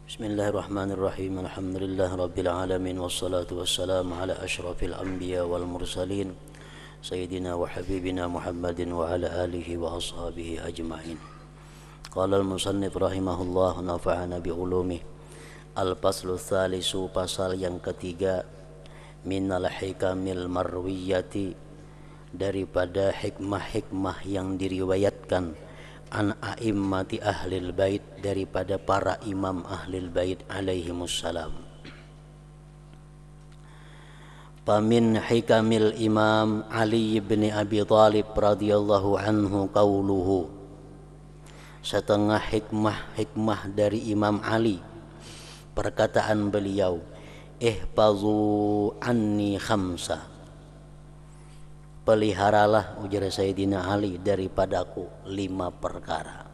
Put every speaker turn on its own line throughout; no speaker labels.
Bismillahirrahmanirrahim. Alhamdulillah rabbil alamin wassalatu wassalamu ala asyrafil anbiya wal mursalin sayyidina wa habibina Muhammadin wa ala alihi wa ashabihi ajma'in. Qala al-musannif rahimahullah nafa'ana bi ulumih. Al-faslu tsalisu, pasal yang ketiga, minal hikamil marwiyati, daripada hikmah-hikmah yang diriwayatkan an a'immati ahlil bait, daripada para imam ahlil bait alaihimussalam. Pamin hikamil imam Ali bin Abi Thalib radhiyallahu anhu qauluhu, setengah hikmah dari Imam Ali, perkataan beliau, ihfazu anni khamsa, peliharalah, ujar Sayyidina Ali, daripadaku 5 perkara.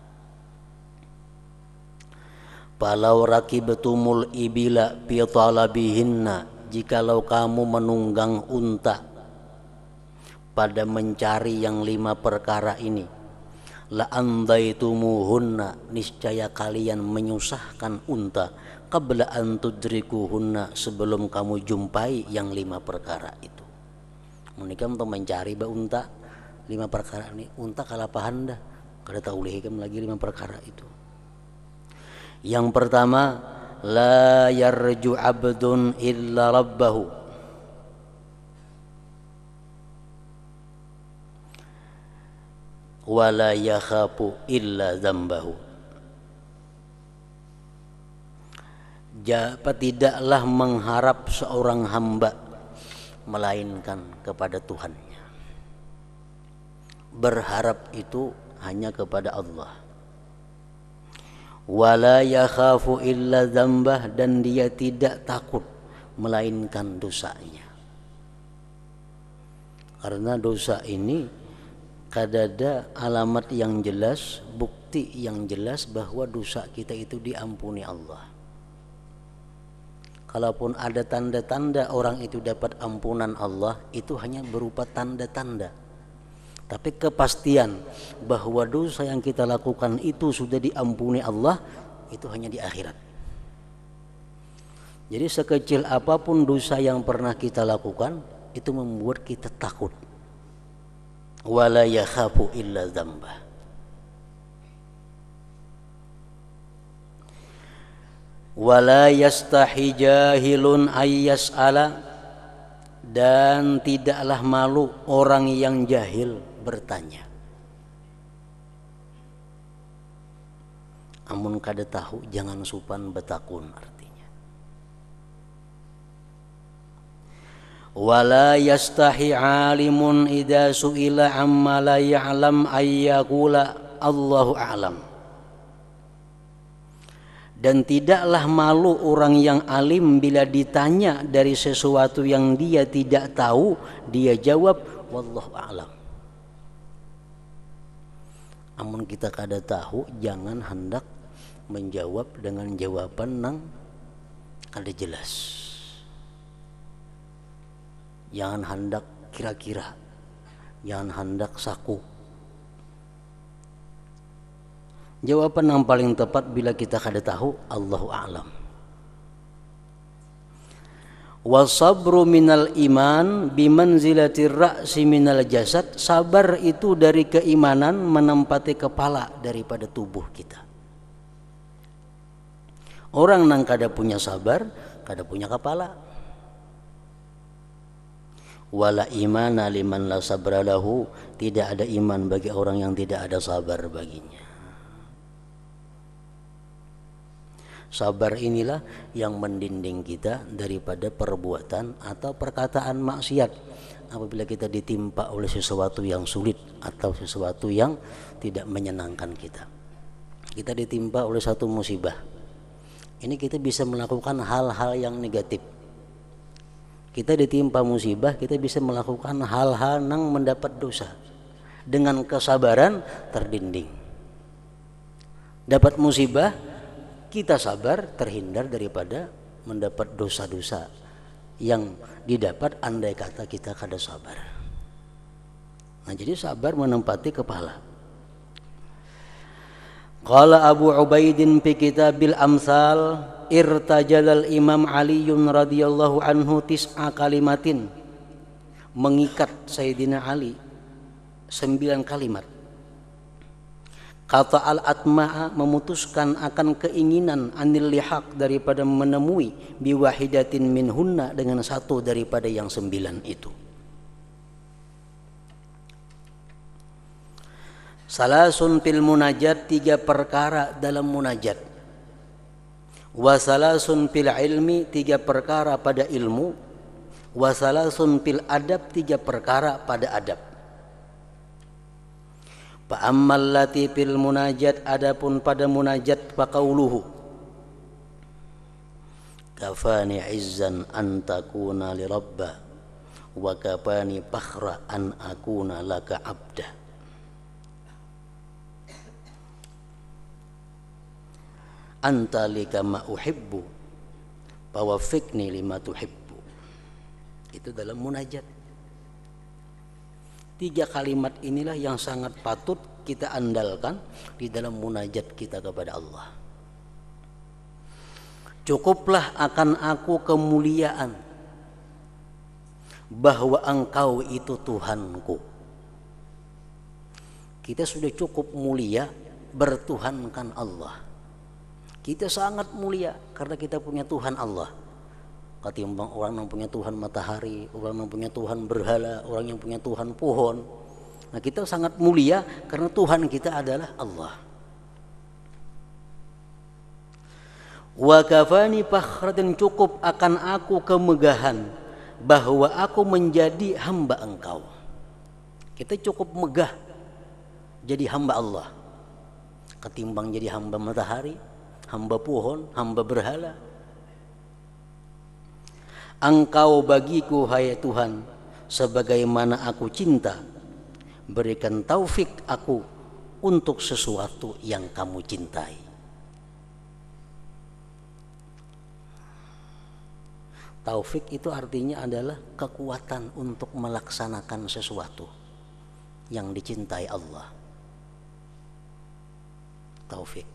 Falau rakibtumul ibila fi talabihinna, jikalau kamu menunggang unta pada mencari yang 5 perkara ini, la andaitumuhunna, niscaya kalian menyusahkan unta, qabla an tudrikuhunna, sebelum kamu jumpai yang 5 perkara itu. Menikah untuk mencari unta 5 perkara ini, unta kalapahan dah, kada tahu lehikam lagi 5 perkara itu. Yang pertama, la yarju abdun illa rabbahu, wa la yakhafu illa dzambahu. Tidaklah mengharap seorang hamba melainkan kepada Tuhannya. Berharap itu hanya kepada Allah. Wala yakhafu illa dzambah, dan dia tidak takut melainkan dosanya. Karena dosa ini kadada alamat yang jelas, bukti yang jelas bahwa dosa kita itu diampuni Allah. Kalaupun ada tanda-tanda orang itu dapat ampunan Allah, itu hanya berupa tanda-tanda. Tapi kepastian bahwa dosa yang kita lakukan itu sudah diampuni Allah, itu hanya di akhirat. Jadi sekecil apapun dosa yang pernah kita lakukan, itu membuat kita takut. Wala yakhafu illa dzambah. Wala yastahi jahilun ayyas'ala, dan tidaklah malu orang yang jahil bertanya. Amun kada tahu jangan supan betakun, artinya. Wala yastahi alimun idza su'ila amma la ya'lam ayyaqula Allahu a'lam, dan tidaklah malu orang yang alim bila ditanya dari sesuatu yang dia tidak tahu, dia jawab wallahu a'lam. Amun kita kada tahu, jangan hendak menjawab dengan jawaban nang kada jelas. Jangan hendak kira-kira, jangan hendak saku. Jawaban yang paling tepat bila kita kada tahu, Allahu a'lam. Wasabru minal iman bimanzilatir ra'si minal jasad, sabar itu dari keimanan menempati kepala daripada tubuh kita. Orang nang kada punya sabar, kada punya kepala. Wala imana liman la sabra lahu, tidak ada iman bagi orang yang tidak ada sabar baginya. Sabar inilah yang mendinding kita daripada perbuatan atau perkataan maksiat apabila kita ditimpa oleh sesuatu yang sulit atau sesuatu yang tidak menyenangkan kita. Kita ditimpa oleh satu musibah. Ini kita bisa melakukan hal-hal yang negatif. Kita ditimpa musibah, kita bisa melakukan hal-hal yang mendapat dosa. Dengan kesabaran terdinding. Dapat musibah, kita sabar, terhindar daripada mendapat dosa-dosa yang didapat andai kata kita kada sabar. Nah, jadi sabar menempati kepala. Qala Abu Ubaidin fi kitabil amsal, irtajalal Imam Aliun radhiyallahu anhu tis'a kalimatin, mengikat Sayyidina Ali 9 kalimat. Kata al-atma'a, memutuskan akan keinginan, anil lihaq, daripada menemui, biwahidatin minhunna, dengan satu daripada yang 9 itu. Salasun fil munajat, 3 perkara dalam munajat. Wa salasun fil ilmi, 3 perkara pada ilmu. Wa salasun fil adab, 3 perkara pada adab. Fa ammal lati fil munajat, adapun pada munajat, fa qauluhu kafani izzan an takuna li rabba wa kafani fakhra an akuna laka abda. Anta lika ma uhibbu fawafikni lima tuhibbu. Itu dalam munajat. 3 kalimat inilah yang sangat patut kita andalkan di dalam munajat kita kepada Allah. Cukuplah akan aku kemuliaan, bahwa engkau itu Tuhanku. Kita sudah cukup mulia bertuhankan Allah. Kita sangat mulia karena kita punya Tuhan Allah. Ketimbang orang yang punya Tuhan matahari, orang yang punya Tuhan berhala, orang yang punya Tuhan pohon. Nah, kita sangat mulia karena Tuhan kita adalah Allah. Wa kafani fakhratan, cukup akan aku kemegahan, bahwa aku menjadi hamba engkau. Kita cukup megah jadi hamba Allah ketimbang jadi hamba matahari, hamba pohon, hamba berhala. Engkau bagiku, hai Tuhan, sebagaimana aku cinta. Berikan taufik aku untuk sesuatu yang kamu cintai. Taufik itu artinya adalah kekuatan untuk melaksanakan sesuatu yang dicintai Allah. Taufik.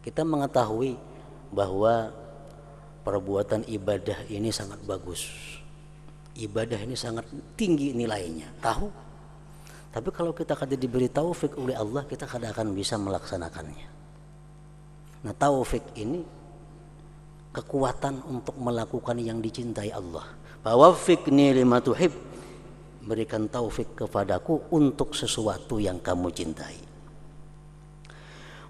Kita mengetahui bahwa perbuatan ibadah ini sangat bagus. Ibadah ini sangat tinggi nilainya. Tahu? Tapi kalau kita kada diberi taufik oleh Allah, kita kada akan bisa melaksanakannya. Nah, taufik ini kekuatan untuk melakukan yang dicintai Allah. Fawafikni lima tuhib, berikan taufik kepadaku untuk sesuatu yang kamu cintai.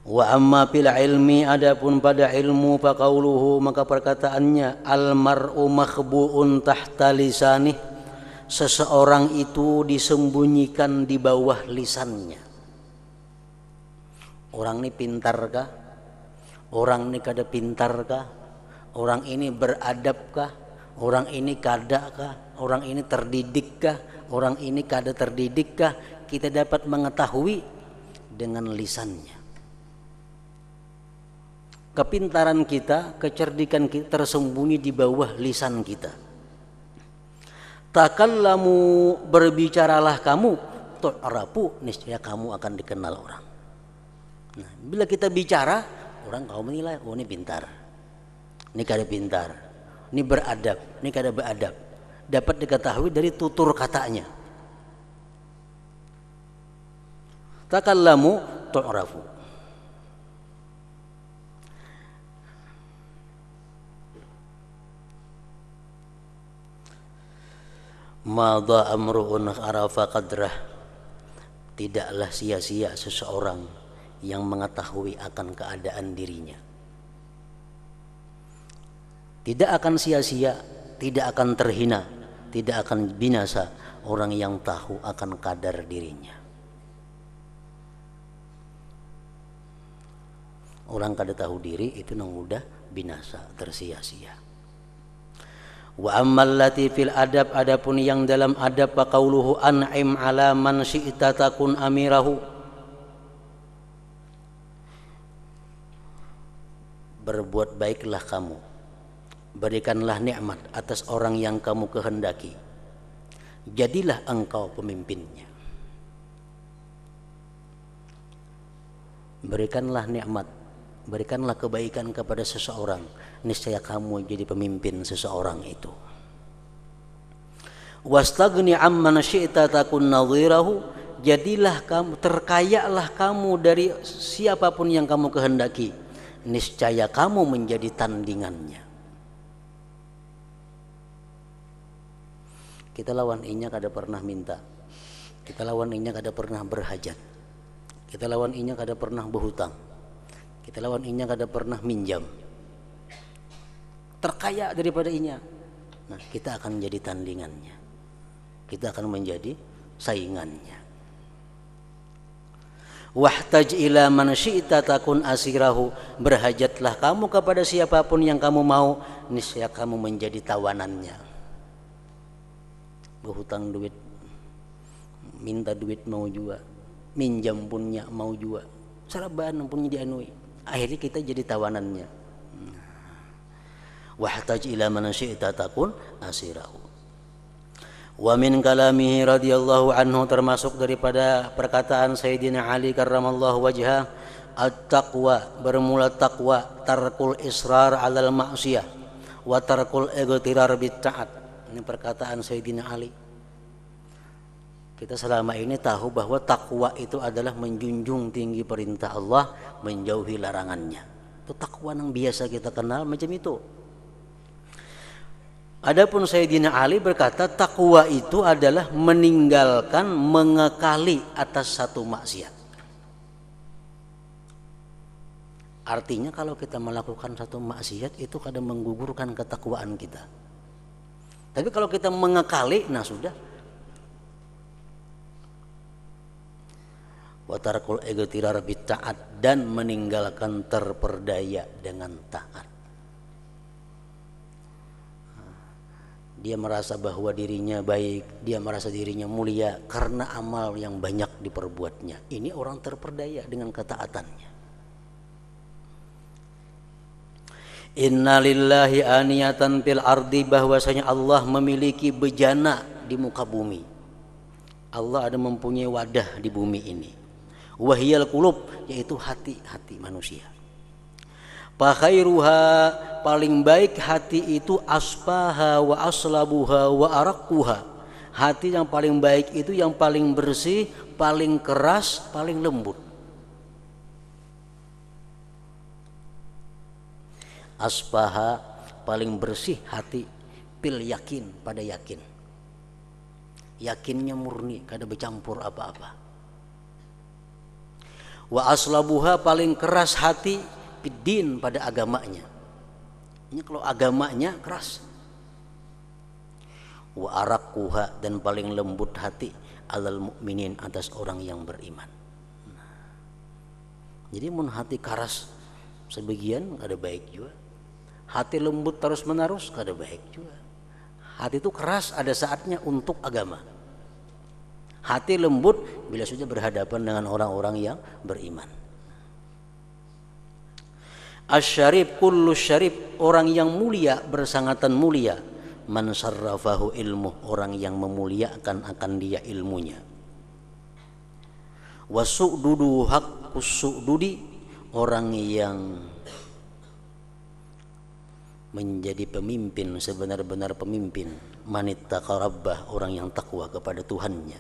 Wa amma fil ilmi, adapun pada ilmu, faqauluhu, maka perkataannya, al mar'u makhbu'un tahta lisanih, seseorang itu disembunyikan di bawah lisannya. Orang ini pintarkah? Orang ini kada pintarkah? Orang ini beradabkah? Orang ini kadakah? Orang ini terdidikkah? Orang ini kada terdidikkah? Kita dapat mengetahui dengan lisannya. Kepintaran kita, kecerdikan kita tersembunyi di bawah lisan kita. Takallamu, berbicaralah kamu, tu'rafu, niscaya kamu akan dikenal orang. Nah, bila kita bicara, orang kau menilai, oh ini pintar, ini kada pintar, ini beradab, ini kada beradab. Dapat diketahui dari tutur katanya. Takallamu tu'rafu. Madha amru'un arafa qadrah, tidaklah sia-sia seseorang yang mengetahui akan keadaan dirinya. Tidak akan sia-sia, tidak akan terhina, tidak akan binasa orang yang tahu akan kadar dirinya. Orang kada tahu diri itu nang mudah binasa, tersia-sia. Wa ammal lati fil adab, adapun yang dalam adab, fa qauluhu an'im ala man syi'ta takun amirahu, berbuat baiklah kamu, berikanlah nikmat atas orang yang kamu kehendaki, jadilah engkau pemimpinnya. Berikanlah nikmat berikanlah kebaikan kepada seseorang, niscaya kamu jadi pemimpin seseorang itu. Wastaghni amman syi'ta takun nadhirahu, jadilah kamu, terkayalah kamu dari siapapun yang kamu kehendaki, niscaya kamu menjadi tandingannya. Kita lawan inya kada pernah minta, kita lawan inya kada pernah berhajat, kita lawan inya kada pernah berhutang, kita lawan inya kada pernah minjam, terkaya daripada inya. Nah, kita akan jadi tandingannya, kita akan menjadi saingannya. Wahtaj ila man syi'ta takun asirahu, berhajatlah kamu kepada siapapun yang kamu mau, niscaya kamu menjadi tawanannya. Berhutang duit, minta duit mau juga, minjam punya mau juga, saraban punya dianui, akhirnya kita jadi tawanannya. Wahtaj ila man syi'ta takun asirahu. Wa min kalamihi radhiyallahu anhu, termasuk daripada perkataan Sayyidina Ali karramallahu wajhah, at-taqwa, bermula taqwa, tarkul israr 'alal ma'siyah wa tarkul ightirar bit ta'at. Ini perkataan Sayyidina Ali. Kita selama ini tahu bahwa takwa itu adalah menjunjung tinggi perintah Allah, menjauhi larangannya. Itu takwa yang biasa kita kenal macam itu. Adapun Sayyidina Ali berkata takwa itu adalah meninggalkan, mengekali atas satu maksiat. Artinya kalau kita melakukan satu maksiat itu kadang menggugurkan ketakwaan kita. Tapi kalau kita mengekali, nah sudah. Wa tarkul ightirar bit ta'at, dan meninggalkan terperdaya dengan taat. Dia merasa bahwa dirinya baik, dia merasa dirinya mulia karena amal yang banyak diperbuatnya. Ini orang terperdaya dengan ketaatannya. Inna lillahi aniyatan fil ardi, bahwasanya Allah memiliki bejana di muka bumi. Allah ada mempunyai wadah di bumi ini. Wahiyal qulub, yaitu hati-hati manusia. Fakhairuha, paling baik hati itu aspaha wa aslabuha wa araquha. Hati yang paling baik itu yang paling bersih, paling keras, paling lembut. Aspaha, paling bersih hati, pil yakin, pada yakin, yakinnya murni, kada bercampur apa-apa. Wa aslabuha, paling keras hati, piddin, pada agamanya. Ini kalau agamanya keras. Wa araquha, dan paling lembut hati, alal mukminin, atas orang yang beriman. Jadi mun hati keras sebagian kada baik juga. Hati lembut terus menerus kada baik juga. Hati itu keras ada saatnya untuk agama. Hati lembut bila sudah berhadapan dengan orang-orang yang beriman. Asyarif kullu syarif, orang yang mulia bersangatan mulia. Man sarrafahu ilmu, orang yang memuliakan akan dia ilmunya. Wasu'dudu haqqus su'dudi, orang yang menjadi pemimpin sebenar-benar pemimpin. Manittaqa rabbah, orang yang takwa kepada Tuhannya.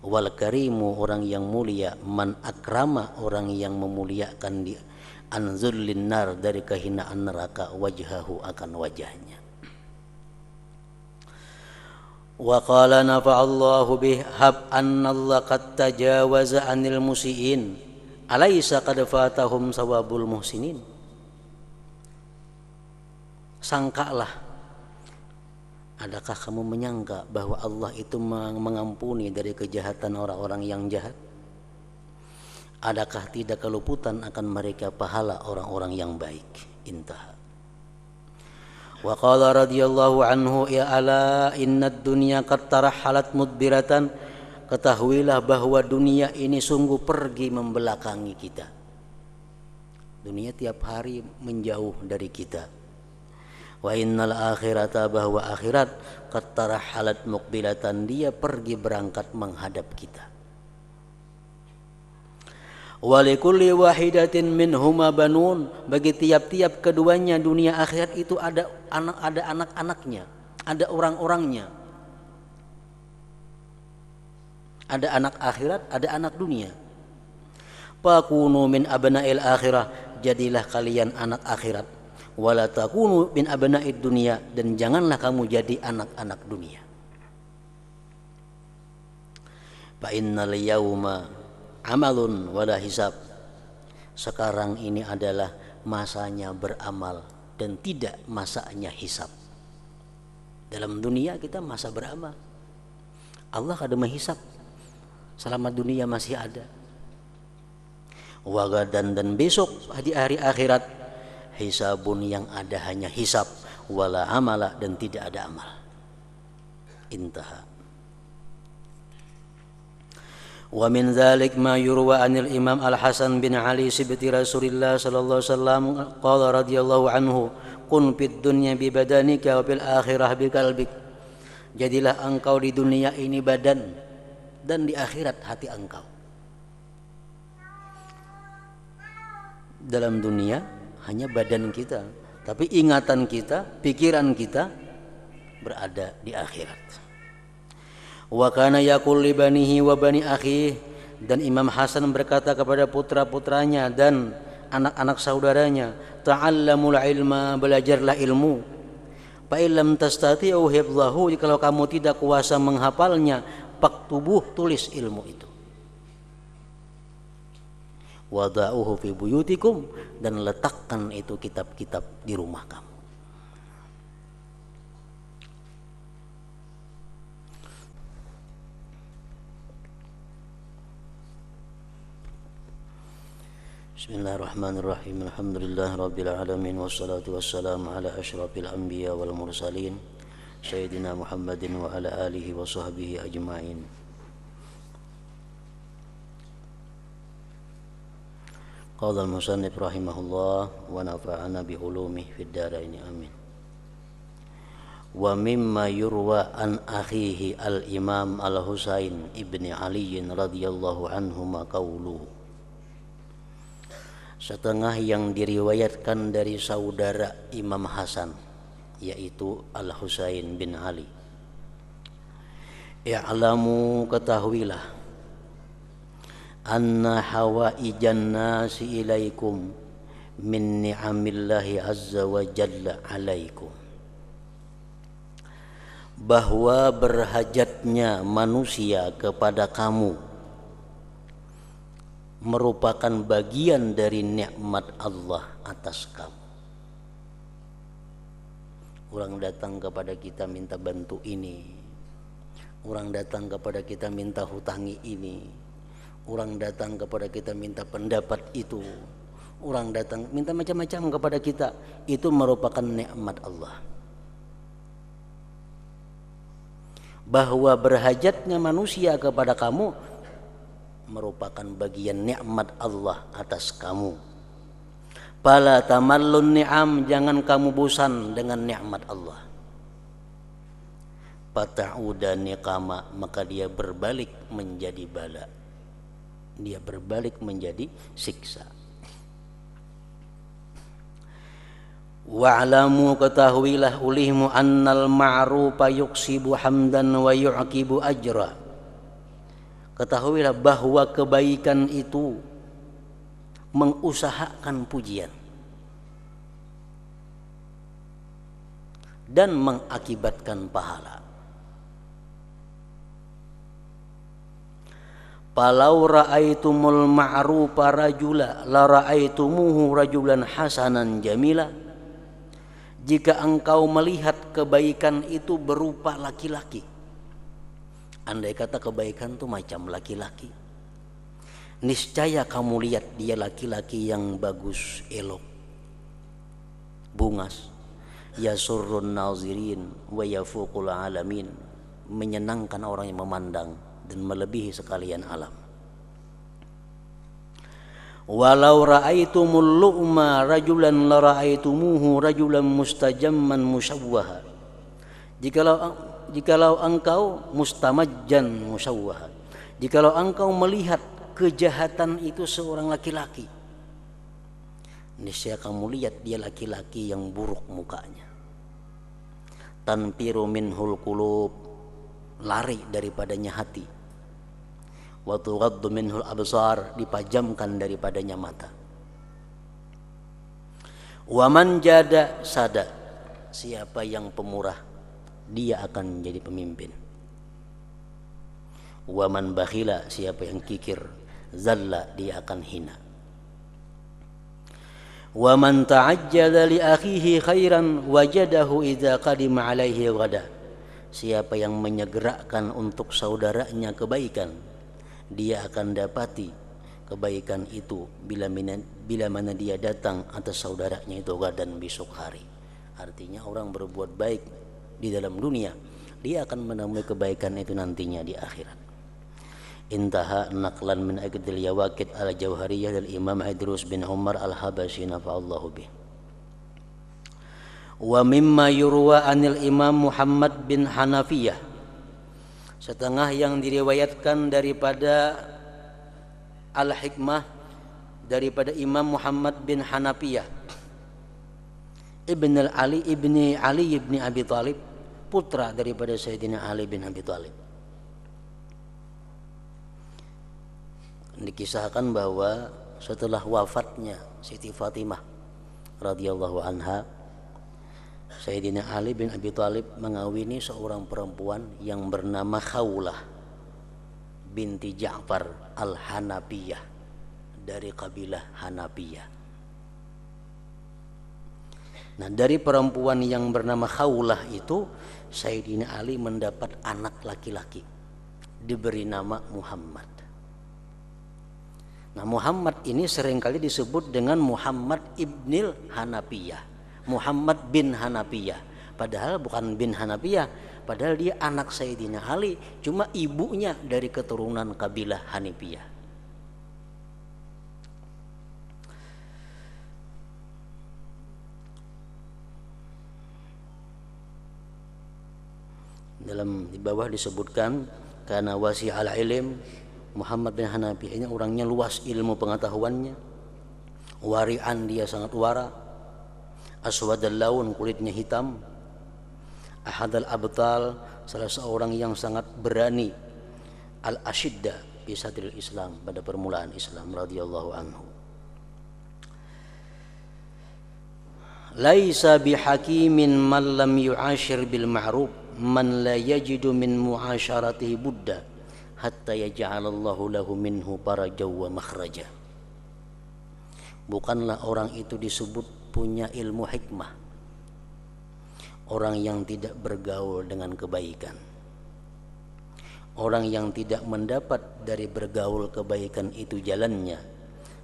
Wal karimu, orang yang mulia. Man akrama, orang yang memuliakan dia. Anzullin nar, dari kehinaan neraka. Wajhahu, akan wajahnya. Wa qala nafa'allahu bih hab annallah qad tajawaza anil musiin alaysa qad fatahum sawabul muhsinin. Sangkalah, adakah kamu menyangka bahwa Allah itu mengampuni dari kejahatan orang-orang yang jahat? Adakah tidak keluputan akan mereka pahala orang-orang yang baik? Intaha. Wa qala radhiyallahu anhu, ya ala innad dunya qad tarahalat mudbiratan, ketahuilah bahwa dunia ini sungguh pergi membelakangi kita. Dunia tiap hari menjauh dari kita. Wa innal akhirata, bahwa akhirat qad tarahalat muqbilatan, dia pergi berangkat menghadap kita. Walikulli wahidatin minhuma banun, bagi tiap-tiap keduanya dunia akhirat itu ada anak-anaknya, ada orang-orangnya. Ada anak akhirat, ada anak dunia. Fakunu min abna'il akhirah, jadilah kalian anak akhirat. Wala takunu min abna'id dunia, dan janganlah kamu jadi anak-anak dunia. Fa innal yauma amalun wala hisab. Sekarang ini adalah masanya beramal dan tidak masanya hisab. Dalam dunia kita masa beramal, Allah kada menghisab selama dunia masih ada. Wagadan, dan besok di hari akhirat, hisabun, yang ada hanya hisab, wala amala, dan tidak ada amal. Intaha. Wa min dzalik ma yurwa anil Imam Al-Hasan bin Ali sibti Rasulillah sallallahu alaihi wasallam qala radhiyallahu anhu, kun fid dunya bi badanika wa fil akhirah bi qalbik. Jadilah engkau di dunia ini badan, dan di akhirat hati engkau. Dalam dunia hanya badan kita, tapi ingatan kita, pikiran kita berada di akhirat. Wa kana yaqul li banihi wa bani akhihi, dan Imam Hasan berkata kepada putra-putranya dan anak-anak saudaranya, ta'allamul ilma, belajarlah ilmu. Fa illam tastati'u hifdhahu, kalau kamu tidak kuasa menghafalnya, faktubuh, tulis ilmu itu. Wada'uhu fi buyutikum, dan letakkan itu kitab-kitab di rumah kamu. Bismillahirrahmanirrahim. Alhamdulillah rabbil alamin, wassalatu wassalamu ala asyrafil anbiya wal mursalin, sayyidina Muhammadin wa ala alihi wa sahbihi ajma'in. Qala al-musannif rahimahullah wa nafa'ana bi ulumihi fid dharain, amin. Wa mimma yurwa an akhihi al-imam al-Husain ibni Ali radhiyallahu anhuma qawluhu, setengah yang diriwayatkan dari saudara Imam Hasan, yaitu Al-Husain bin Ali. I'lamu, ketahuilah, anna hawaijan nasi ilaikum min ni'amillahi azza wa jalla alaikum, bahwa berhajatnya manusia kepada kamu merupakan bagian dari nikmat Allah atas kamu. Orang datang kepada kita minta bantu ini, orang datang kepada kita minta hutangi ini, orang datang kepada kita minta pendapat itu, orang datang minta macam-macam kepada kita, itu merupakan nikmat Allah. Bahwa berhajatnya manusia kepada kamu merupakan bagian nikmat Allah atas kamu. Fala tamallun ni'am, jangan kamu bosan dengan nikmat Allah. Fata'uda niqama, maka dia berbalik menjadi bala, dia berbalik menjadi siksa. Wa'lamu, ketahuilah ulihmu, annal ma'rufa yuksibu hamdan wa yu'akibu ajra. Ketahuilah bahwa kebaikan itu mengusahakan pujian dan mengakibatkan pahala. Falau ra'aitumul ma'rufa rajula la ra'aitumuhu rajulan hasanan jamila. Jika engkau melihat kebaikan itu berupa laki-laki, andai kata kebaikan itu macam laki-laki, niscaya kamu lihat dia laki-laki yang bagus, elok, bungas, yasurrun nazirin wa yafuqul alamin, menyenangkan orang yang memandang dan melebihi sekalian alam. Walau ra'aitumul lu'ma rajulan la ra'aitumuhu rajulan mustajamman musawwaha. Jikalau engkau mustamajjan musawwaha, jikalau engkau melihat kejahatan itu seorang laki-laki, niscaya kamu lihat dia laki-laki yang buruk mukanya. Tanfiru minhul qulub, lari daripadanya hati. Wa tughaddu minhul absar, dipajamkan daripadanya mata. Wa man jada sada, siapa yang pemurah dia akan menjadi pemimpin. Wa man bakhila, siapa yang kikir, zalla, dia akan hina. Wa man ta'ajjala li akhihi khairan wajadahu idza qadima alaihi ghada, siapa yang menyegerakan untuk saudaranya kebaikan, dia akan dapati kebaikan itu bila mana dia datang atas saudaranya itu gadan, besok hari. Artinya orang berbuat baik di dalam dunia, dia akan menemui kebaikan itu nantinya di akhirat. Intaha naqlan min aqdil yawaqid al-jauhariyah dari Imam Idrus bin Umar al-Habashi nafa'allahu bih. Wa mimma yurwa anil Imam Muhammad bin Hanafiyah, setengah yang diriwayatkan daripada Al-Hikmah daripada Imam Muhammad bin Hanafiyah ibni Ali ibni Abi Thalib, putra daripada Sayyidina Ali bin Abi Thalib. Dikisahkan bahwa setelah wafatnya Siti Fatimah radhiyallahu anha, Sayyidina Ali bin Abi Thalib mengawini seorang perempuan yang bernama Khawlah binti Ja'far al-Hanafiyah dari kabilah Hanafiyah. Nah, dari perempuan yang bernama Khawlah itu Sayyidina Ali mendapat anak laki-laki, diberi nama Muhammad. Nah, Muhammad ini seringkali disebut dengan Muhammad ibnil Hanafiyah, Muhammad bin Hanafiyah. Padahal bukan bin Hanafiyah, padahal dia anak Sayyidina Ali, cuma ibunya dari keturunan kabilah Hanifiyah. Di bawah disebutkan karena wasi'al ilm, Muhammad bin Hanafiyah ini orangnya luas ilmu pengetahuannya, wari'an, dia sangat wara, aswadal laun, kulitnya hitam, ahadal abtal, salah seorang yang sangat berani, al-ashidda fi sadril Islam, pada permulaan Islam, radhiyallahu anhu. Laisa bihakimin man lam yu'ashir bil ma'ruf man la yajidu min mu'asyaratihi budda hatta yaj'alallahu lahu minhu farajaw wa makhraja. Bukanlah orang itu disebut punya ilmu hikmah, orang yang tidak bergaul dengan kebaikan, orang yang tidak mendapat dari bergaul kebaikan itu jalannya,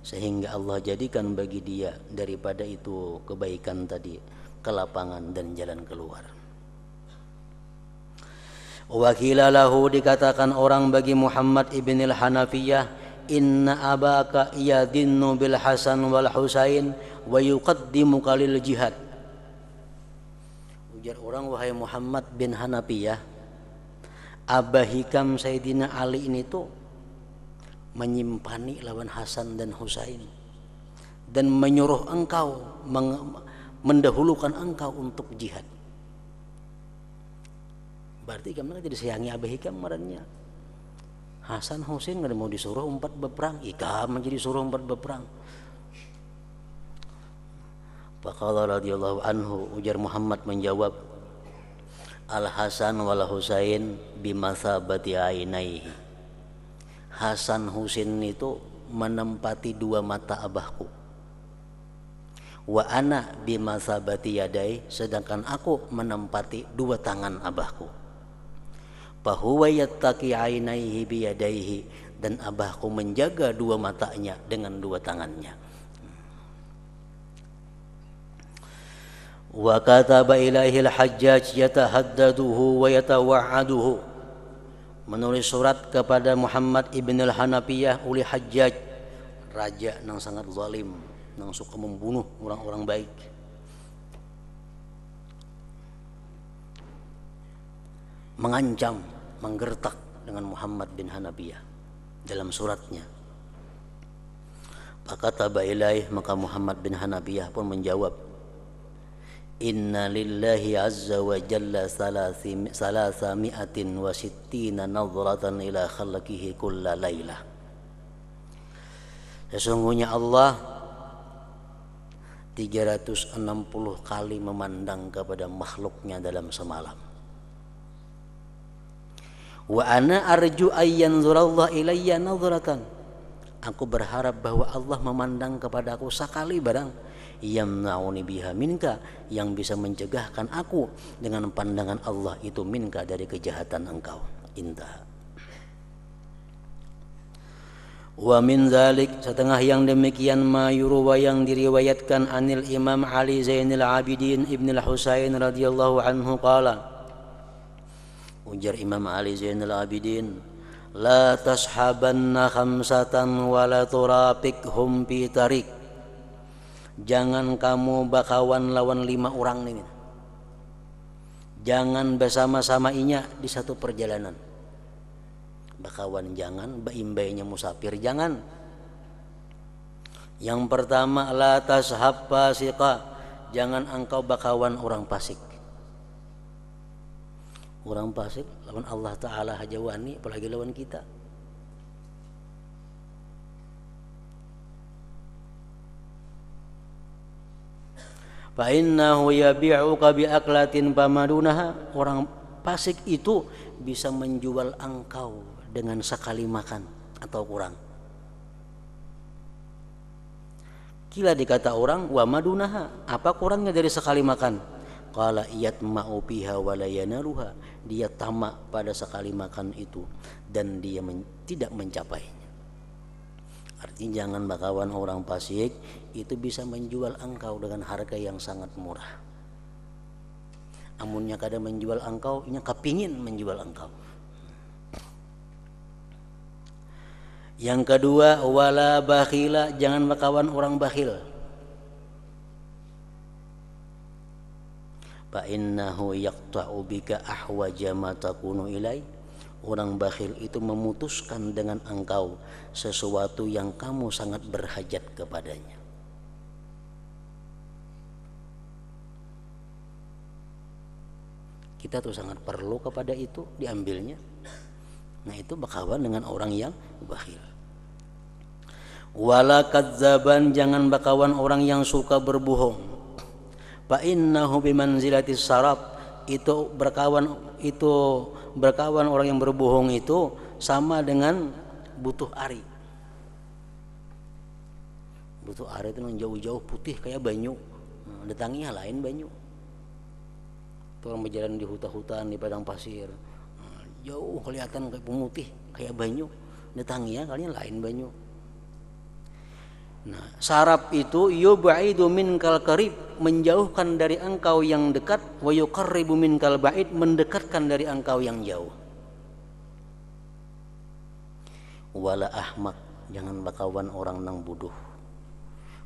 sehingga Allah jadikan bagi dia daripada itu kebaikan tadi kelapangan dan jalan keluar. Wakila lahu, dikatakan orang bagi Muhammad ibn al-Hanafiyah, inna abaka yadinnu bil Hasan wal Husain wa yuqaddimuka lil jihad. Ujar orang, wahai Muhammad bin Hanafiyah, Abah Hikam Sayyidina Ali ini tuh menyimpani lawan Hasan dan Husain dan menyuruh engkau, mendahulukan engkau untuk jihad. Berarti kamu jadi sayangi Abah Hikam marahnya. Hasan Husain nggak mau disuruh umpat berperang, ikam menjadi suruh umpat berperang. Faqala radhiyallahu anhu, ujar Muhammad menjawab, Al Hasan wal Husain bimasabati ainaihi. Hasan Husain itu menempati dua mata abahku. Wa ana bimasabati yadai, sedangkan aku menempati dua tangan abahku. Fahuwa yattaqi ainaihi biyadaihi, dan abahku menjaga dua matanya dengan dua tangannya. Wa kataba ilaihi al-Hajjaj yatahaddaduhu wa yatawa'aduhu, menulis surat kepada Muhammad ibn al-Hanafiyah oleh Hajjaj, raja yang sangat zalim, yang suka membunuh orang-orang baik. Mengancam, menggertak dengan Muhammad bin Hanafiyah dalam suratnya. Fakataba ilaih, maka Muhammad bin Hanabiyah pun menjawab, inna lillahi azza wa jalla salasami'atin wa sittina nazratan ila khalqihi kulla laylah. Sesungguhnya Allah 360 kali memandang kepada makhluknya dalam semalam. Wa ana arju ayyan zurallah ilayya nazratan. Aku berharap bahwa Allah memandang kepada aku sekali barang yamna'uni biha minka, yang bisa mencegahkan aku dengan pandangan Allah itu minka, dari kejahatan engkau. Intah. Wa min dzalik, setengah yang demikian, ma yurwa, yang diriwayatkan anil Imam Ali Zainul Abidin Ibn al-Husain radhiyallahu anhu qala, ujar Imam Ali Zainul Abidin, la tashabanna khamsatan wa la turafikhum fi tarik. Jangan kamu bakawan lawan 5 orang ini. Jangan bersama-samainya di satu perjalanan. Bakawan jangan, baimbainya musafir jangan. Yang pertama, la tashab fasiqa. Jangan engkau bakawan orang fasik. Orang fasik lawan Allah Ta'ala haja wani, apalagi lawan kita. Fa innahu yabi'uka bi aklatin pamadunaha. Orang fasik itu bisa menjual engkau dengan sekali makan atau kurang. Kila dikata orang, wa madunaha, apa kurangnya dari sekali makan? Qala yatma'u biha wa la yanaluha. Dia tamak pada sekali makan itu dan dia tidak mencapainya. Artinya jangan bakawan orang fasik, itu bisa menjual engkau dengan harga yang sangat murah. Amunnya kada menjual engkau, nya kepingin menjual engkau. Yang kedua, wala bakhila, jangan bakawan orang bakhil. Fa innahu yaqta'u bika ahwaja ma takunu ilai. Orang bakhil itu memutuskan dengan engkau sesuatu yang kamu sangat berhajat kepadanya. Kita tuh sangat perlu kepada itu, diambilnya. Nah, itu bakawan dengan orang yang bakhil. Wala kadzaban, jangan bakawan orang yang suka berbohong. Fa innahu bimanzilatis sarab, itu berkawan orang yang berbohong itu sama dengan butuh ari. Butuh ari itu jauh-jauh putih kayak banyu, datanginya lain banyu. Itu orang berjalan di hutan-hutan, di padang pasir, jauh kelihatan kayak pemutih kayak banyu, datanginya kalian lain banyu. Nah, sarab itu yubaidu minkal qarib, menjauhkan dari engkau yang dekat, wa yuqarribu minkal ba'id, mendekatkan dari engkau yang jauh. Wala ahmak, jangan bakawan orang nang bodoh.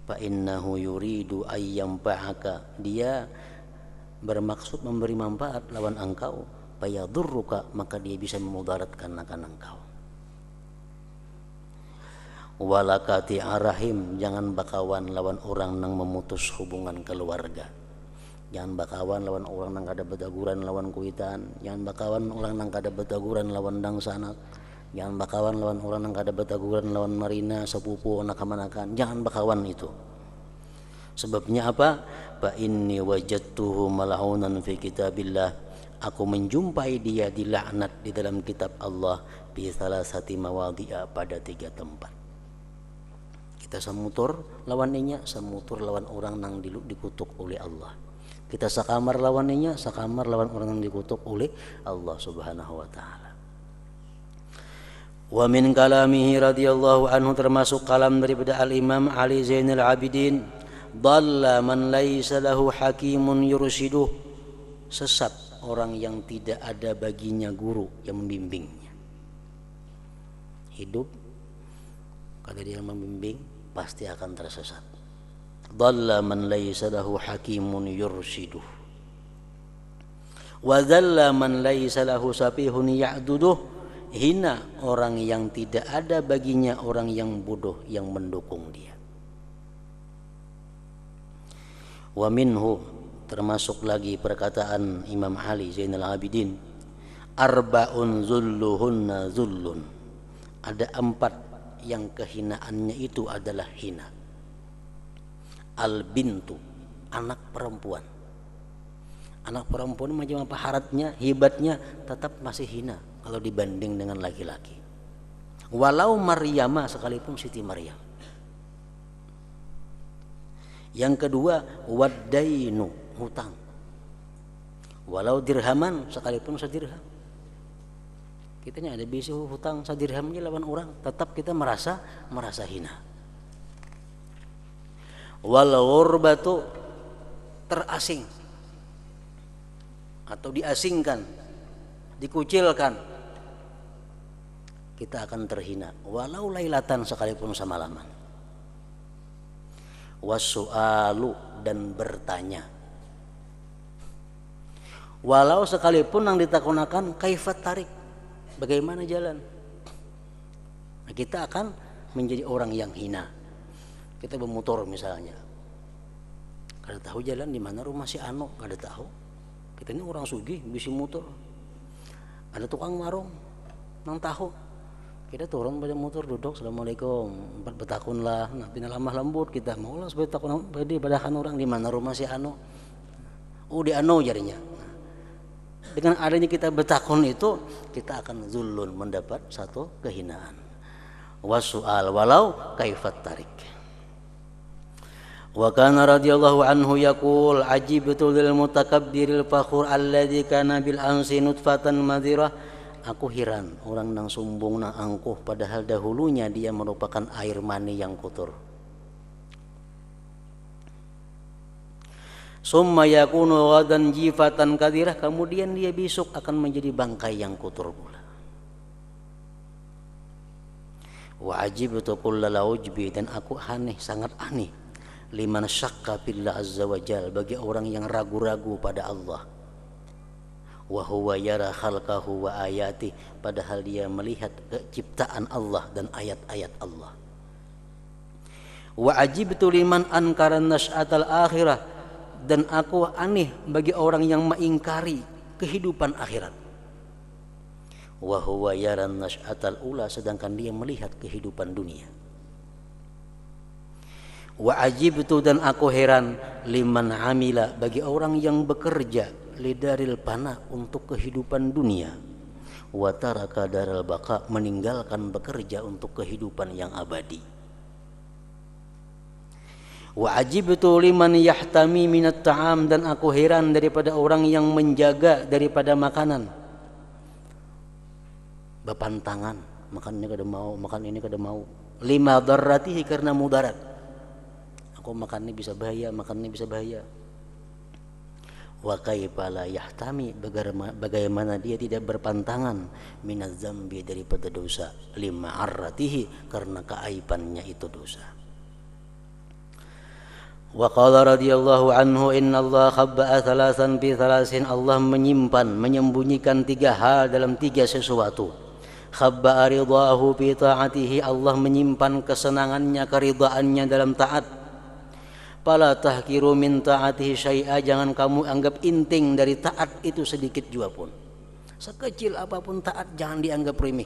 Fa innahu yuridu ayyam fa'aka, dia bermaksud memberi manfaat lawan engkau, fayadurruka, maka dia bisa memudaratkan akan engkau. Walakati arahim, jangan bakawan lawan orang nang memutus hubungan keluarga. Jangan bakawan lawan orang nang kada betaguran lawan kuitan. Jangan bakawan orang nang kada betaguran lawan dang sanak. Jangan bakawan lawan orang nang kada betaguran lawan marina, sepupu, anak kamanakan. Jangan bakawan itu. Sebabnya apa? Fa inni wajadtuhu mal'unan fi kitabillah. Aku menjumpai dia dilaknat di dalam kitab Allah bi salasati mawadhi'a, pada 3 tempat. Kita semutur lawan inya, semutur lawan orang nang dikutuk oleh Allah. Kita sakamar lawan inya, sakamar lawan orang nang dikutuk oleh Allah Subhanahu wa taala. Wa min kalamihi radhiyallahu anhu, termasuk kalam daripada Al-Imam Ali Zainul Abidin, dhalla man laisa lahu hakimun yurshiduh. Sesat orang yang tidak ada baginya guru yang membimbingnya. Hidup kalau dia membimbing pasti akan tersesat. Dhalla man laisa lahu hakimun yurshiduh. Wa dhalla man laisa lahu safihun ya'duduh. Hina orang yang tidak ada baginya orang yang bodoh yang mendukung dia. Wa minhu, termasuk lagi perkataan Imam Ali Zainal Abidin, arba'un zulluhunna zullun. Ada 4 yang kehinaannya itu adalah hina. Al bintu, anak perempuan. Anak perempuan macam apa haratnya, hebatnya, tetap masih hina kalau dibanding dengan laki-laki. Walau Maryama, sekalipun Siti Maryam. Yang kedua, wadainu, hutang. Walau dirhaman, sekalipun sedirham. Kita ada bisu hutang sedirhamnya lawan orang, tetap kita merasa hina. Wal ghurbatu, terasing atau diasingkan, dikucilkan, kita akan terhina walau lailatan, sekalipun semalaman. Wasu'alu, dan bertanya, walau sekalipun yang ditakunakan kaifat tarik, bagaimana jalan. Nah, kita akan menjadi orang yang hina. Kita bermotor misalnya, kada tahu jalan di mana rumah si Ano, kada tahu. Kita ini orang sugih bisi motor, ada tukang warung nang tahu, kita turun pada motor, duduk, assalamualaikum, betakun lah, nah pina lamah lembut, kita mau lah sebagai takun badahan orang di mana rumah si Ano, di Ano jadinya. Dengan adanya kita betakun itu, kita akan zulun, mendapat satu kehinaan. Wasu'al walau kaifat tarik. Wa kana radhiyallahu anhu yaqul ajibtu lil mutakabbiril fakhur alladzi kana bil ansi nutfatan madhirah. Aku heran orang nang sombong nang angkuh, padahal dahulunya dia merupakan air mani yang kotor. Summa yakunu ghadan jifatan kadirah, kemudian dia besok akan menjadi bangkai yang kotor pula. Wa ajibtu kullal ujbi, dan aku aneh, sangat aneh, liman syakka billah azza wa jal, bagi orang yang ragu-ragu pada Allah. Wa huwa yara khalqahu wa ayati, padahal dia melihat ciptaan Allah dan ayat-ayat Allah. Wa ajibtu liman ankara nas'atal akhirah, dan aku aneh bagi orang yang mengingkari kehidupan akhirat. Wa huwa yara nas'atal ula, sedangkan dia melihat kehidupan dunia. Wa ajibtu, dan aku heran, liman amila, bagi orang yang bekerja lidaril pana, untuk kehidupan dunia, wa taraka daral baqa, meninggalkan bekerja untuk kehidupan yang abadi. Wa ajibtu liman yahtami minat ta'am, dan aku heran daripada orang yang menjaga daripada makanan, bepantangan, makan ini kada mau, makan ini kada mau, lima darratihi, karena mudarat. Aku makan ini bisa bahaya, makan ini bisa bahaya. Wa kaifa la yahtami, bagaimana dia tidak berpantangan, minaz zambi, daripada dosa, lima arratihi, karena keaibannya itu dosa. Wa qala radhiyallahu anhu innallaha khabba'a thalasan fi thalasin, Allah menyimpan, menyembunyikan 3 hal dalam 3 sesuatu. Khabba'a ridahu fi ta'atihi, Allah menyimpan kesenangannya, keridaannya dalam taat. Fala tahkiru min ta'atihi syai'a, jangan kamu anggap inting dari taat itu sedikit jua pun. Sekecil apapun taat jangan dianggap remeh.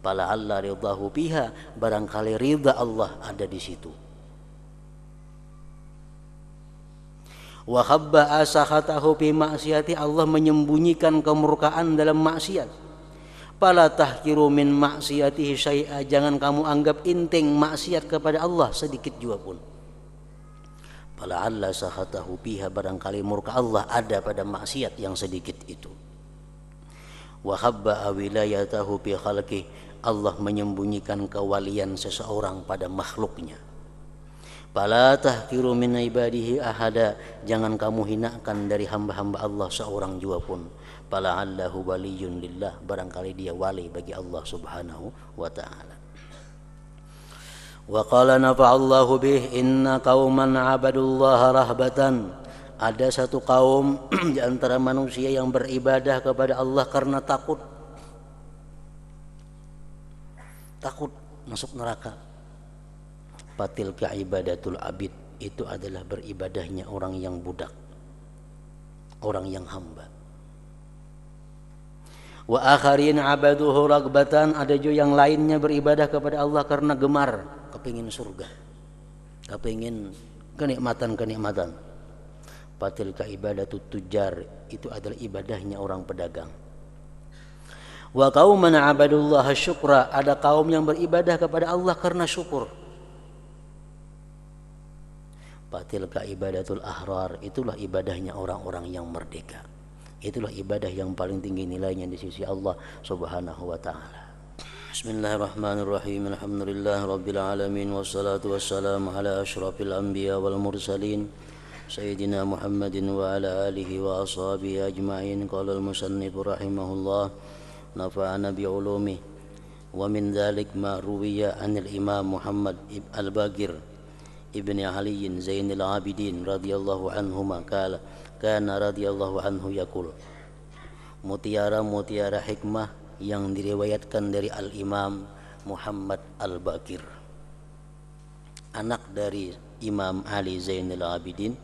Fala alla ridahu biha, barangkali ridha Allah ada di situ. Wa khabba'a sakhatahu fi ma'siyati, Allah menyembunyikan kemurkaan dalam maksiat. Fala tahkiru min ma'siyatihi syai'a, jangan kamu anggap inting maksiat kepada Allah sedikit jua pun. Fala'alla sakhatahu biha, barangkali murka Allah ada pada maksiat yang sedikit itu. Wa khabba'a wilayatahu bi khalqih, Allah menyembunyikan kewalian seseorang pada makhluknya. Fala tahkiru min ibadihi ahada, jangan kamu hinakan dari hamba-hamba Allah seorang jua pun. Fala'allahu waliyun lillah, barangkali dia wali bagi Allah subhanahu wa ta'ala. Wa qala nafa'allahu bih inna qauman 'abadullaha rahbatan, ada satu kaum di antara manusia yang beribadah kepada Allah karena takut masuk neraka. Fatilka ibadatul abid, itu adalah beribadahnya orang yang budak, orang yang hamba. Wa akharin abaduhu ragbatan, ada juga yang lainnya beribadah kepada Allah karena gemar, kepingin surga, kepingin kenikmatan-kenikmatan. Fatilka ibadatut tujar, itu adalah ibadahnya orang pedagang. Wa qauman abadullaha syukra, ada kaum yang beribadah kepada Allah karena syukur. Fatilka ibadatul ahrar, itulah ibadahnya orang-orang yang merdeka. Itulah ibadah yang paling tinggi nilainya di sisi Allah Subhanahu wa taala. Bismillahirrahmanirrahim. Alhamdulillah rabbil alamin, wassalatu wassalamu ala asyrafil anbiya wal mursalin sayyidina Muhammadin wa ala alihi wa ashabihi ajma'in. Qala al-musannif rahimahullah, nafa'ana bi ulumi wa min dzalik ma ruwiya anil imam Muhammad al-Baqir ibni Ali Zainul Abidin radhiyallahu anhuma qala kana radhiyallahu anhu yaqul, mutiara-mutiara hikmah yang diriwayatkan dari al-imam Muhammad al-Baqir, anak dari Imam Ali Zainul Abidin,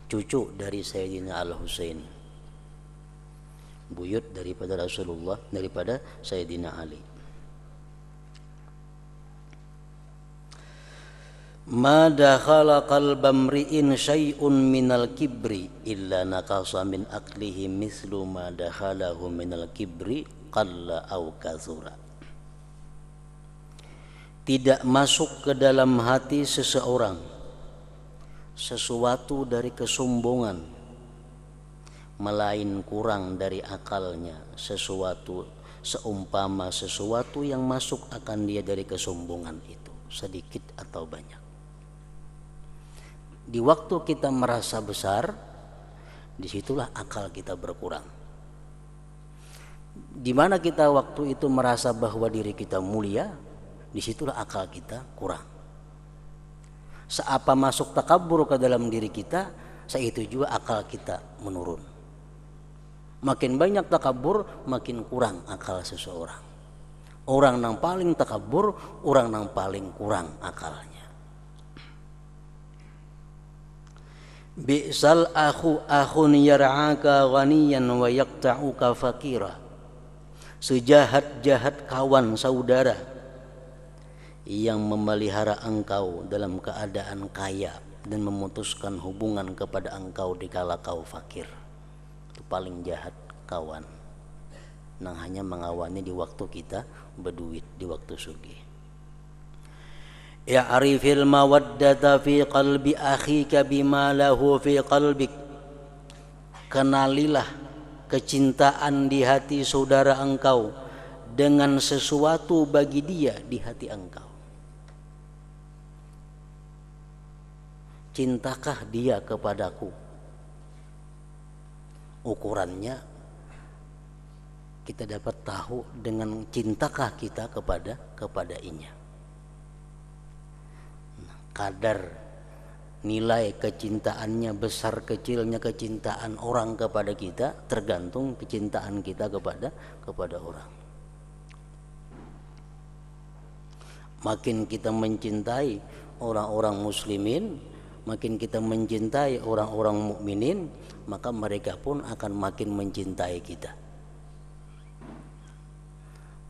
cucu dari Sayyidina Al-Husain, buyut daripada Rasulullah, daripada Sayyidina Ali. Ma dakhala qalbam ri'in syai'un minal kibri illa naqasa min aqlihi mislu ma dakhalahu minal kibri qalla aw kathura. Tidak masuk ke dalam hati seseorang sesuatu dari kesombongan, melain kurang dari akalnya sesuatu seumpama sesuatu yang masuk akan dia dari kesombongan itu, sedikit atau banyak. Di waktu kita merasa besar, disitulah akal kita berkurang. Di mana kita waktu itu merasa bahwa diri kita mulia, disitulah akal kita kurang. Seapa masuk takabur ke dalam diri kita, seitu juga akal kita menurun. Makin banyak takabur, makin kurang akal seseorang. Orang yang paling takabur, orang yang paling kurang akalnya. Bi'sal akhu akhun yar'aka ghaniyan wa yaqta'uka fakira. Sejahat-jahat kawan saudara yang memelihara engkau dalam keadaan kaya dan memutuskan hubungan kepada engkau dikala kau fakir. Itu paling jahat kawan, yang hanya mengawani di waktu kita berduit, di waktu sugih. Ya'rifil mawaddata fi qalbi akhika bima lahu fi qalbik. Kenalilah kecintaan di hati saudara engkau dengan sesuatu bagi dia di hati engkau. Cintakah dia kepadaku? Ukurannya kita dapat tahu dengan cintakah kita kepadanya. Kadar nilai kecintaannya, besar kecilnya kecintaan orang kepada kita tergantung kecintaan kita kepada orang. Makin kita mencintai orang-orang muslimin, makin kita mencintai orang-orang mukminin, maka mereka pun akan makin mencintai kita.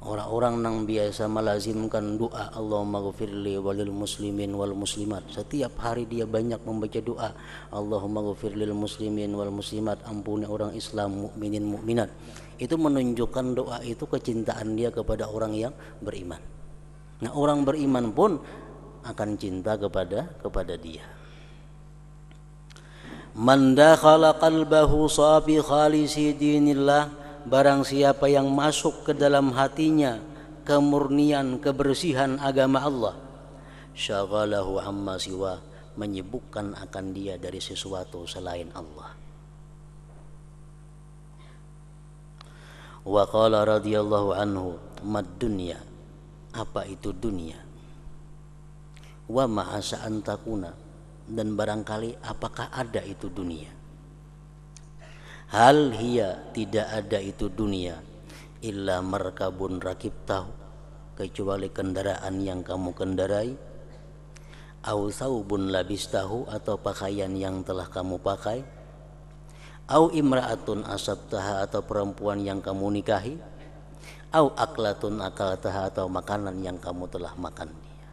Orang-orang yang biasa melazimkan doa Allahumma ghfirli walil muslimin wal muslimat, setiap hari dia banyak membaca doa Allahumma ghfirlil muslimin wal muslimat, ampuni orang Islam, mukminin mukminat. Itu menunjukkan doa itu kecintaan dia kepada orang yang beriman. Nah, orang beriman pun akan cinta kepada dia. Man dakhala qalbahu safi khalisi dinillah, barang siapa yang masuk ke dalam hatinya kemurnian, kebersihan agama Allah, syaghalahu amma siwa, menyibukkan akan dia dari sesuatu selain Allah. Wa qala radhiyallahu anhu, mad dunya, apa itu dunia? Wa ma'asa antakuna, dan barangkali apakah ada itu dunia? Hal hiya, tidak ada itu dunia, illa markabun rakib tahu, kecuali kendaraan yang kamu kendarai, au saubun labistahu, atau pakaian yang telah kamu pakai, au imra'atun asabtaha, atau perempuan yang kamu nikahi, au aklatun akaltaha, atau makanan yang kamu telah makan dia.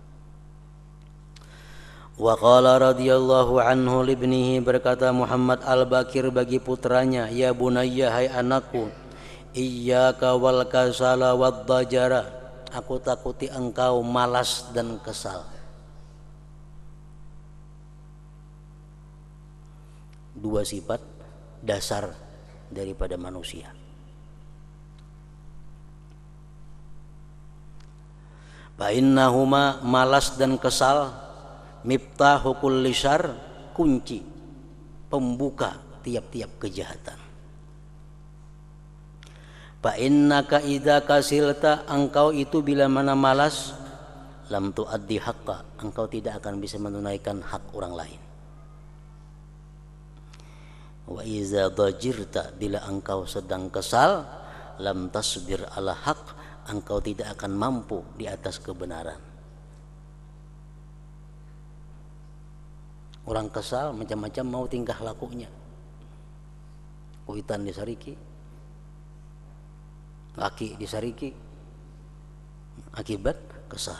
Wa qala radhiyallahu anhu libnihi, berkata Muhammad Al-Bakir bagi putranya, ya bunayya, hai anakku, iyyaka wal kasala wad dajara, aku takuti engkau malas dan kesal. Dua sifat dasar daripada manusia. Fa innahuma, malas dan kesal, miftahu kulli syarr, kunci pembuka tiap-tiap kejahatan. Fa innaka idza kasilta, engkau itu bila mana malas, lam tuaddi haqqa, engkau tidak akan bisa menunaikan hak orang lain. Wa iza dajirta, bila engkau sedang kesal, lam tasbir ala haq, engkau tidak akan mampu di atas kebenaran. Orang kesal macam-macam mau tingkah lakunya. Kuitan disariki, laki disariki, akibat kesal.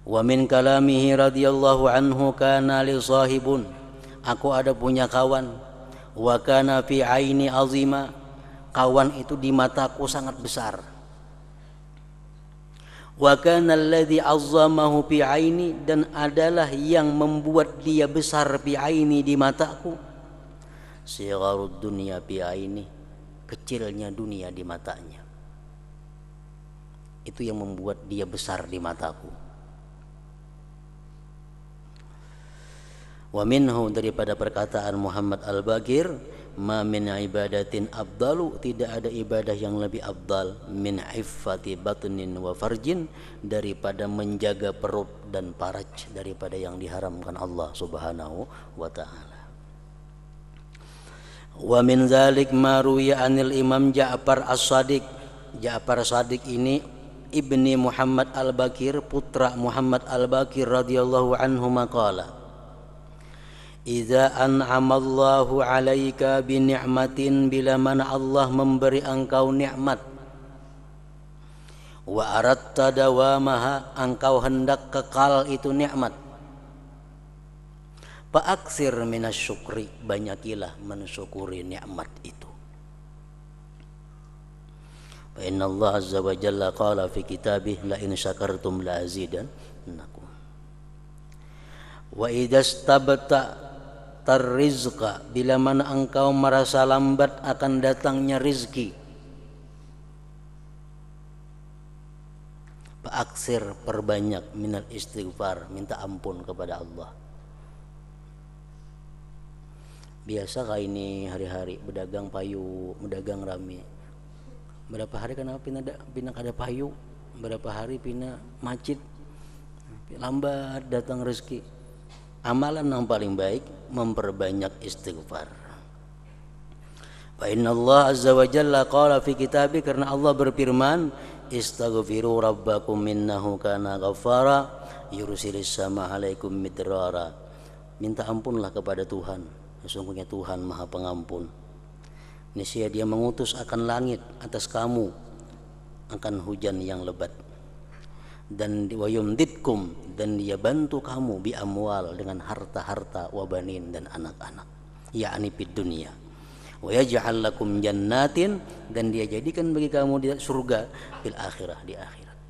Wa min kalamihi radhiyallahu anhu, kana li sahibun, aku ada punya kawan, wa kana fi aini azima, kawan itu di mataku sangat besar. Wa kana alladhi azzamahu fi aini, dan adalah yang membuat dia besar fi aini, di mataku, sigharud dunya fi aini, kecilnya dunia di matanya. Itu yang membuat dia besar di mataku. Wa minhu, daripada perkataan Muhammad Al-Bakir, ma min ibadatin afdalu, tidak ada ibadah yang lebih afdal, min iffati batnin wa farjin, daripada menjaga perut dan faraj, daripada yang diharamkan Allah Subhanahu wa taala. Wa min dzalik ma ruwiya anil Imam Ja'far As-Shadiq. Ja'far As-Shadiq ini ibni Muhammad Al-Bakir, putra Muhammad Al-Bakir radhiyallahu anhu, maqala, idza an'amallahu 'alaika bi ni'matin, bila mana Allah memberi engkau nikmat, wa aratta dawamaha, engkau hendak kekal itu nikmat, fa aksir minasyukri, banyakilah mensyukuri nikmat itu. Fa inna Allah azza wa jalla qala fi kitabih, la in syakartum la azidannakum. Wa idastabta rizqa, bila mana engkau merasa lambat akan datangnya rizki, faaksir, perbanyak, minal istighfar, minta ampun kepada Allah. Biasa kah ini hari-hari berdagang payu, berdagang rame, berapa hari kenapa pindah kada payu, berapa hari pindah macet, lambat datang rezeki. Amalan yang paling baik memperbanyak istighfar. Fa inna Allah azza wa jalla qala fi kitabi, karena Allah berfirman, istaghfiru rabbakum innahu kana ghaffara yursilis sama alaikum midrara. Minta ampunlah kepada Tuhan, sesungguhnya Tuhan Maha Pengampun. Niscaya Dia mengutus akan langit atas kamu akan hujan yang lebat, dan wayumditkum, dan Dia bantu kamu bi amwal, dengan harta-harta, wabanin, dan anak-anak, yakni fid dunya, wa yaj'al lakum jannatin, dan Dia jadikan bagi kamu di surga, fil akhirah, di akhirat.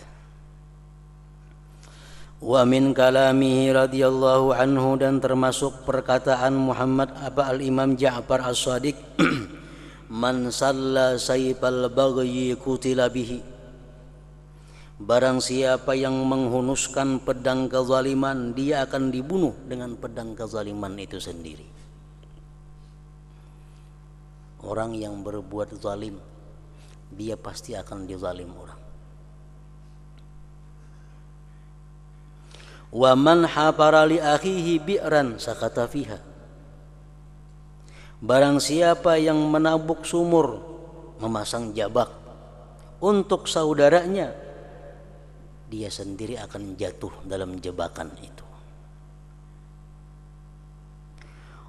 Wa min kalamihi radhiyallahu anhu, dan termasuk perkataan Muhammad al-Imam Ja'far As-Shadiq, man salla sayfal bagyi kutila bihi, barang siapa yang menghunuskan pedang kezaliman, dia akan dibunuh dengan pedang kezaliman itu sendiri. Orang yang berbuat zalim, dia pasti akan dizalim orang. Wa man hafara li akhihi bi'ran sakata fiha, barang siapa yang menabuk sumur, memasang jabak untuk saudaranya, dia sendiri akan jatuh dalam jebakan itu.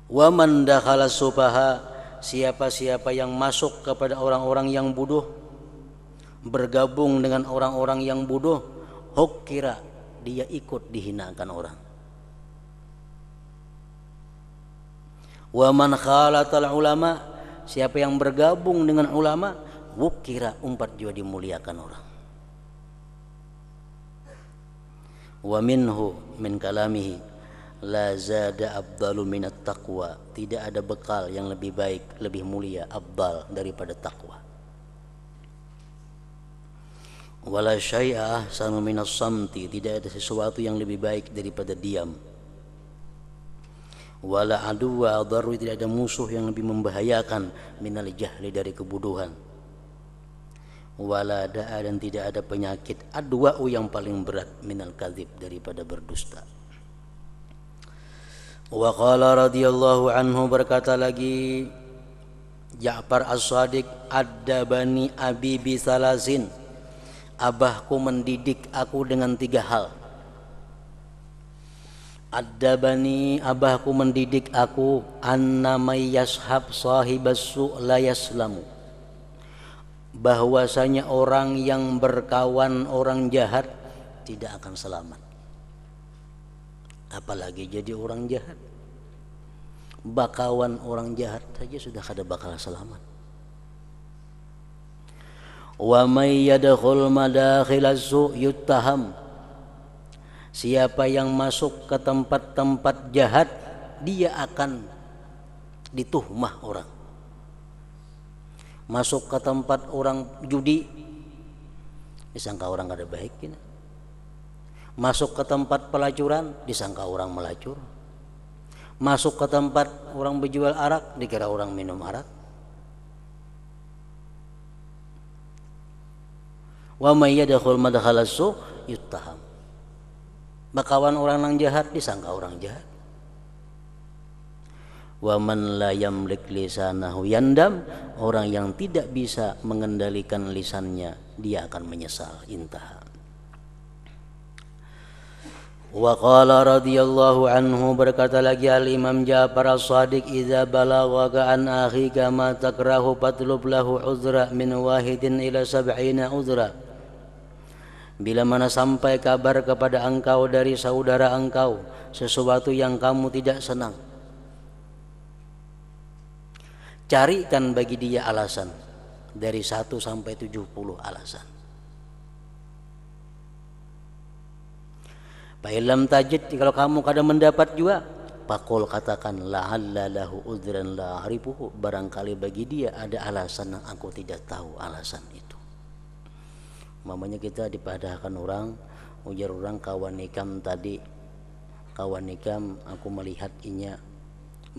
Wa man dakhala sufaha, siapa-siapa yang masuk kepada orang-orang yang bodoh, bergabung dengan orang-orang yang bodoh, hukira, dia ikut dihinakan orang. Wa man khalatal ulama, siapa yang bergabung dengan ulama, wukira, umpat juga dimuliakan orang. Wa minhu, min kalamihi, la zada afdalu minat taqwa, tidak ada bekal yang lebih baik, lebih mulia, afdal daripada takwa. Wala syai'a ahsanu minas samti, tidak ada sesuatu yang lebih baik daripada diam. Wala aduwa adharu, tidak ada musuh yang lebih membahayakan minal jahli, dari kebodohan. Wala da'a, dan tidak ada penyakit adwa'u yang paling berat minal kadzib, daripada berdusta. Wa qala radhiyallahu anhu, berkata lagi Ja'far As-Shadiq, addabani abi bi salasin, abahku mendidik aku dengan 3 hal. Addabani, abahku mendidik aku, annamay yashab sahibas su' la yaslamu, bahwasanya orang yang berkawan orang jahat tidak akan selamat. Apalagi jadi orang jahat, bakawan orang jahat saja sudah kada bakal selamat. Wa may yadkhul madakhilas su' yuttaham, siapa yang masuk ke tempat-tempat jahat, dia akan dituhmah orang. Masuk ke tempat orang judi, disangka orang kada baik. Masuk ke tempat pelacuran, disangka orang melacur. Masuk ke tempat orang berjual arak, dikira orang minum arak. Wa may yadkhul madkhalas su' yuttaham, bakawan orang yang jahat disangka orang jahat. Wa man la yamlik lisanahu yandam, orang yang tidak bisa mengendalikan lisannya dia akan menyesal. Intaha. Wa qala radhiyallahu anhu, berkata lagi al-Imam Ja'far As-Shadiq, idza balagha an akhika ma takrahu fatlub lahu uzra min wahidin ila 70 uzra, bila mana sampai kabar kepada engkau dari saudara engkau sesuatu yang kamu tidak senang, carikan bagi dia alasan dari 1 sampai 70 alasan. Fa'ilam tajid, kalau kamu kada mendapat juga, pakul, katakan, la'alla lahu udhran la arifuhu, barangkali bagi dia ada alasan yang aku tidak tahu alasan itu. Mamanya kita dipadahkan orang, ujar orang, kawan nikam tadi, kawan nikam aku melihat inya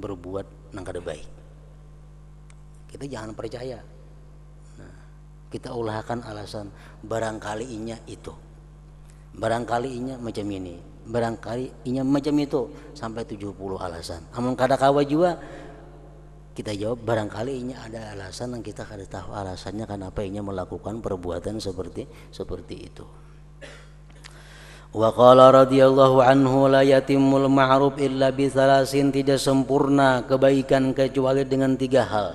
berbuat nang kada baik. Kita jangan percaya. Nah, kita ulahkan alasan, barangkali inya itu, barangkali inya macam ini, barangkali inya macam itu, sampai 70 alasan. Amun kada kawa juga kita jawab, barangkali inya ada alasan yang kita kada tahu alasannya kenapa inya melakukan perbuatan seperti itu. Wa qala radhiyallahu anhu, la yatimul ma'ruf illa bi salasin, tidak sempurna kebaikan kecuali dengan 3 hal.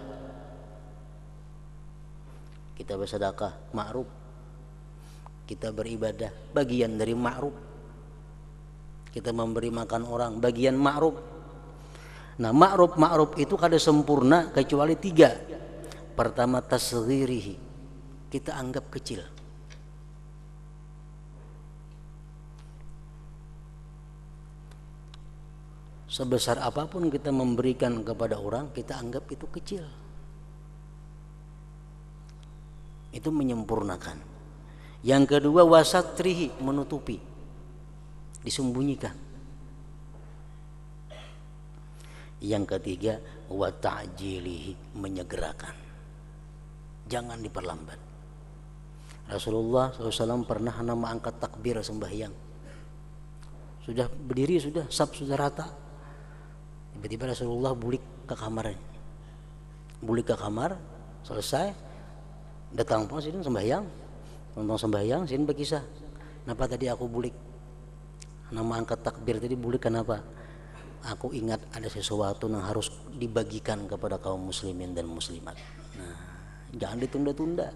Kita bersedekah, ma'ruf. Kita beribadah, bagian dari ma'ruf. Kita memberi makan orang, bagian ma'ruf. Nah, ma'ruf itu kada sempurna kecuali 3. Pertama, tasghirihi, kita anggap kecil. Sebesar apapun kita memberikan kepada orang, kita anggap itu kecil. Itu menyempurnakan. Yang kedua, wasatrihi, menutupi, disembunyikan. Yang ketiga, wa ta'jilihi, menyegerakan, jangan diperlambat. Rasulullah SAW pernah nama angkat takbir sembahyang, sudah berdiri, sudah saf, sudah rata, tiba-tiba Rasulullah bulik ke kamarnya, bulik ke kamar, selesai, datang pun sini sembahyang, nonton sembahyang, sini berkisah, Kenapa tadi aku bulik? Nama angkat takbir tadi bulik kenapa? Aku ingat ada sesuatu yang harus dibagikan kepada kaum muslimin dan muslimat. Nah, jangan ditunda-tunda.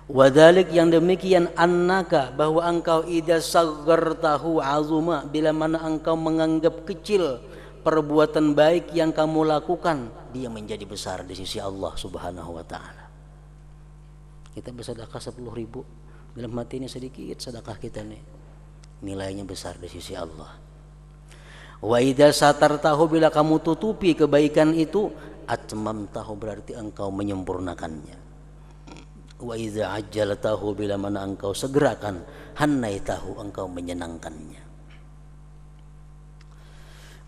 Wadalik yang demikian annaka bahwa engkau idza saghartahu azuma bila mana engkau menganggap kecil perbuatan baik yang kamu lakukan, dia menjadi besar di sisi Allah Subhanahu wa taala. Kita bersedekah 10.000, dalam hati ini sedikit sedekah kita nih, nilainya besar di sisi Allah. Wa idza satartahu bila kamu tutupi kebaikan itu, atmamtahu berarti engkau menyempurnakannya. Wa idza ajjaltahu bila mana engkau segerakan, hannaitahu engkau menyenangkannya.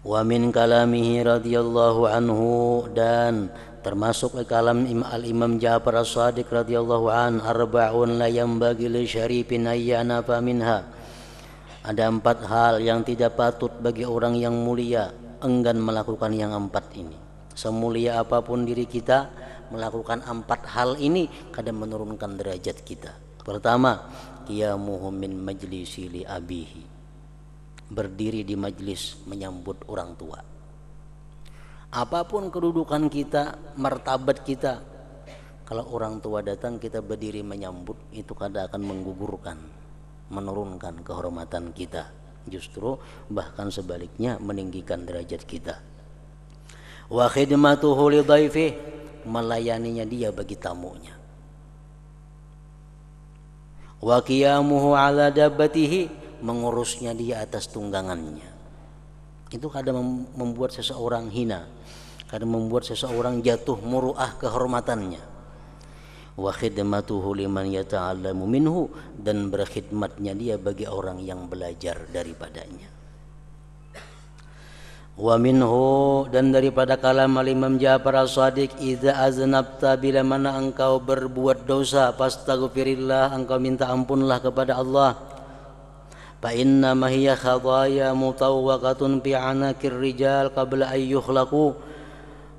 Wa min kalamihi radhiyallahu anhu, dan termasuk kalam al-Imam Ja'far As-Shadiq radhiyallahu an, arba'un la yanbaghi li syarifin ayyana fa minha. Ada 4 hal yang tidak patut bagi orang yang mulia enggan melakukan yang 4 ini. Semulia apapun diri kita, melakukan 4 hal ini kadang menurunkan derajat kita. Pertama, qiyamuhu min majlisi li abihi, berdiri di majlis menyambut orang tua. Apapun kedudukan kita, martabat kita, kalau orang tua datang kita berdiri menyambut, itu kadang akan menggugurkan, menurunkan kehormatan kita. Justru bahkan sebaliknya meninggikan derajat kita. Wa khidmatuhu li dhaifihi, melayaninya dia bagi tamunya. Wa qiyamuhu ala dabbatihi, mengurusnya dia atas tunggangannya. Itu kadang membuat seseorang hina, kadang membuat seseorang jatuh muruah kehormatannya. Wa khidmatuhu liman yata'allamu minhu, dan berkhidmatnya dia bagi orang yang belajar daripadanya. Wa minhu, dan daripada kalam al-Imam Ja'far As-Shadiq, idza aznabta bila mana engkau berbuat dosa, fastaghfirillah, engkau minta ampunlah kepada Allah. Fa inna ma hiya khadaya mutawwaqatun fi anakir rijal qabla ay yukhlaqu,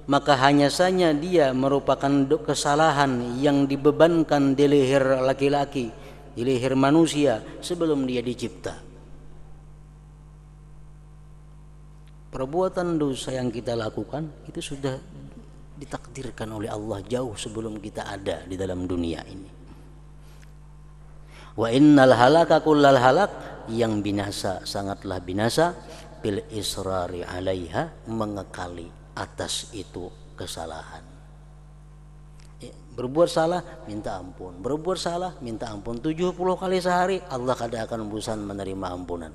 maka hanya saja dia merupakan kesalahan yang dibebankan di leher laki-laki, di leher manusia sebelum dia dicipta. Perbuatan dosa yang kita lakukan itu sudah ditakdirkan oleh Allah jauh sebelum kita ada di dalam dunia ini. Wa innal halaka kullal halak, yang binasa sangatlah binasa, bil israri alaiha, mengekali atas itu kesalahan. Berbuat salah minta ampun, berbuat salah minta ampun 70 kali sehari, Allah kada akan bosan menerima ampunan.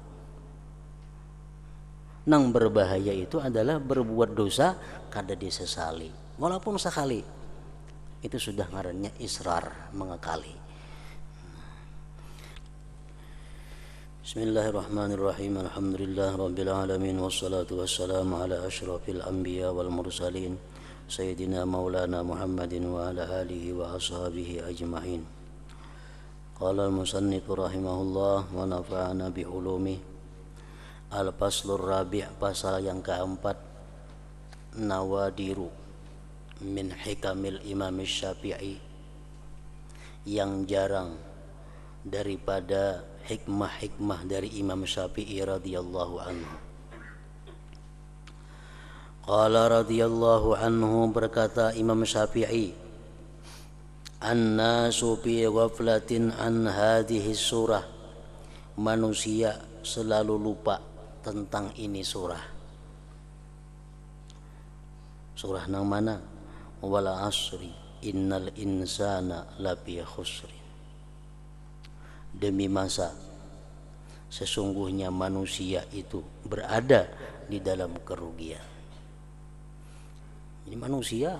Nang berbahaya itu adalah berbuat dosa kada disesali walaupun sekali, itu sudah ngarannya israr, mengekali. Bismillahirrahmanirrahim. Alhamdulillah rabbil alamin, wassalatu wassalamu ala asyrafil anbiya wal mursalin sayyidina maulana Muhammadin wa ala alihi wa ashabihi ajma'in. Qala al-musannif rahimahullah wa nafa'ana bi ulumihi. Al-Faslur Rabi', pasal yang keempat, nawadiru min hikamil Imam Syafi'i, yang jarang daripada hikmah-hikmah dari Imam Syafi'i radhiyallahu anhu. Qala radhiyallahu anhu, berkata Imam Syafi'i, an-nasu fi ghaflatin an hadhihi surah, manusia selalu lupa tentang ini surah. Surah nang mana? Wala asri innal insana lafi khusrin, demi masa sesungguhnya manusia itu berada di dalam kerugian. Ini manusia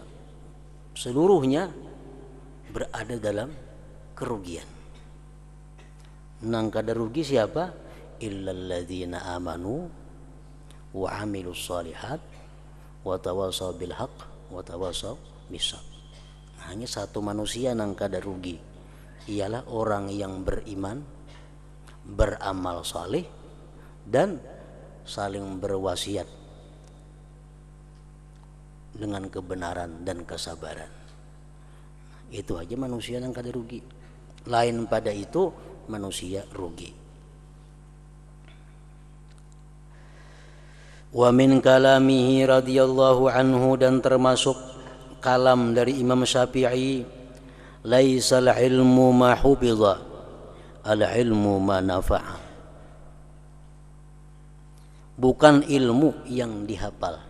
seluruhnya berada dalam kerugian. Nang kada rugi siapa? Illal ladzina amanu wa amilus shalihat wa tawasaw bil haqq wa tawasaw bis sabr. Hanya satu manusia nang kada rugi, ialah orang yang beriman, beramal saleh, dan saling berwasiat dengan kebenaran dan kesabaran. Itu aja manusia yang kada rugi. Lain pada itu manusia rugi. Wa min kalamihi radhiyallahu anhu, dan termasuk kalam dari Imam Syafi'i, laisal ilmu ma hubidha, al ilmu ma nafa'a. Bukan ilmu yang dihafal.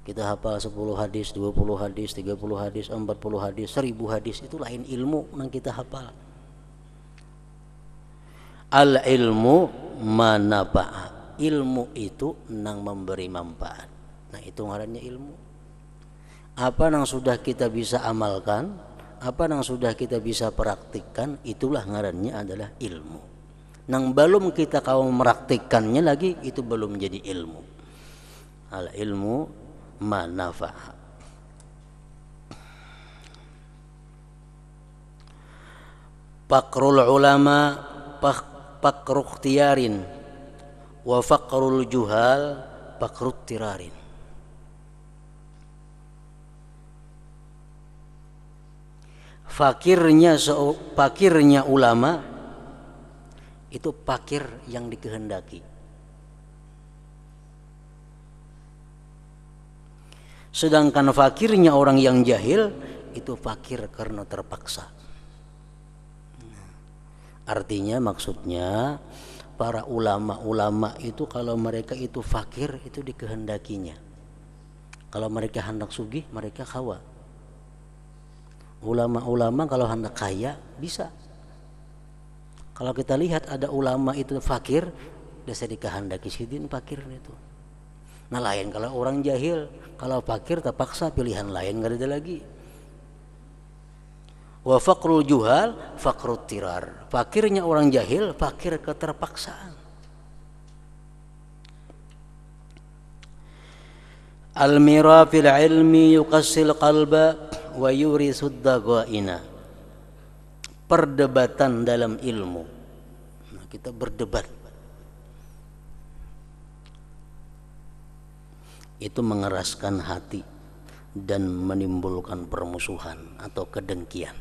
Kita hafal 10 hadis, 20 hadis, 30 hadis, 40 hadis, 1000 hadis, itu lain ilmu yang kita hafal. Al ilmu ma nafa'a. Ilmu itu nang memberi manfaat. Nah, itu ngarannya ilmu. Apa yang sudah kita bisa amalkan, apa yang sudah kita bisa praktikkan, itulah ngarannya adalah ilmu. Nang belum kita kau meraktikannya lagi, itu belum jadi ilmu. Al ilmu ma nafa'a. Fakrul ulama fakru ikhtiyarin, wa faqrul juhal faqrut tirarin. Fakirnya ulama itu fakir yang dikehendaki. Sedangkan fakirnya orang yang jahil itu fakir karena terpaksa. Artinya, maksudnya para ulama-ulama itu kalau mereka itu fakir itu dikehendakinya. Kalau mereka hendak sugih, mereka khawa. Ulama-ulama kalau hendak kaya bisa. Kalau kita lihat ada ulama itu fakir, desa dikehendaki sidin fakir itu. Nah, lain kalau orang jahil, kalau fakir terpaksa pilihan lain enggak ada lagi. Wa faqrul juhal faqrut tirar. Fakirnya orang jahil, fakir keterpaksaan. Al-mira fil ilmi yuqassil qalba wa yurisud daghaina. Perdebatan dalam ilmu. Nah, kita berdebat. Itu mengeraskan hati dan menimbulkan permusuhan atau kedengkian.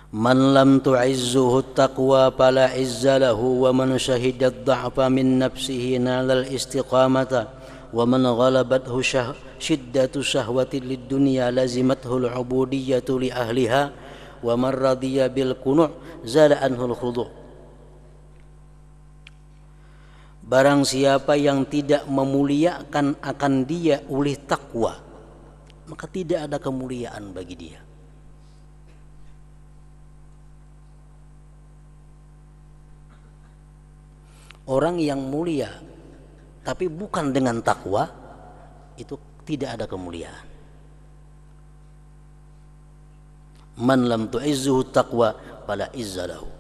Man lam tu'izzuhu taqwa fala izza lahu, wa man syahida ad-dha'fa min nafsihi nalal istiqamata, wa man ghalabathu shiddatu syahwati lid-dunya lazimathu al-'ubudiyyatu li ahliha, wa man radiya bil qunu' zala anhu al-khudu'. Barang siapa yang tidak memuliakan akan dia oleh takwa, maka tidak ada kemuliaan bagi dia. Orang yang mulia tapi bukan dengan takwa, itu tidak ada kemuliaan. Man lam tu'izzuhu taqwa fala izza lahu.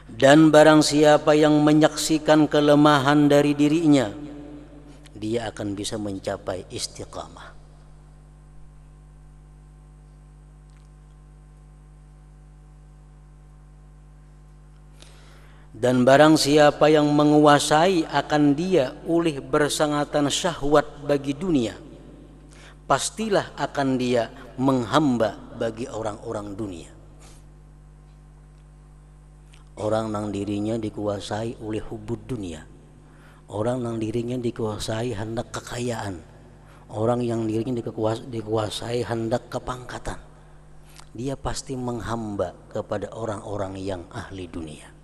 Dan barang siapa yang menyaksikan kelemahan dari dirinya, dia akan bisa mencapai istiqamah. Dan barang siapa yang menguasai akan dia oleh bersangatan syahwat bagi dunia, pastilah akan dia menghamba bagi orang-orang dunia. Orang yang dirinya dikuasai oleh hubud dunia, orang yang dirinya dikuasai hendak kekayaan, orang yang dirinya dikuasai hendak kepangkatan, dia pasti menghamba kepada orang-orang yang ahli dunia.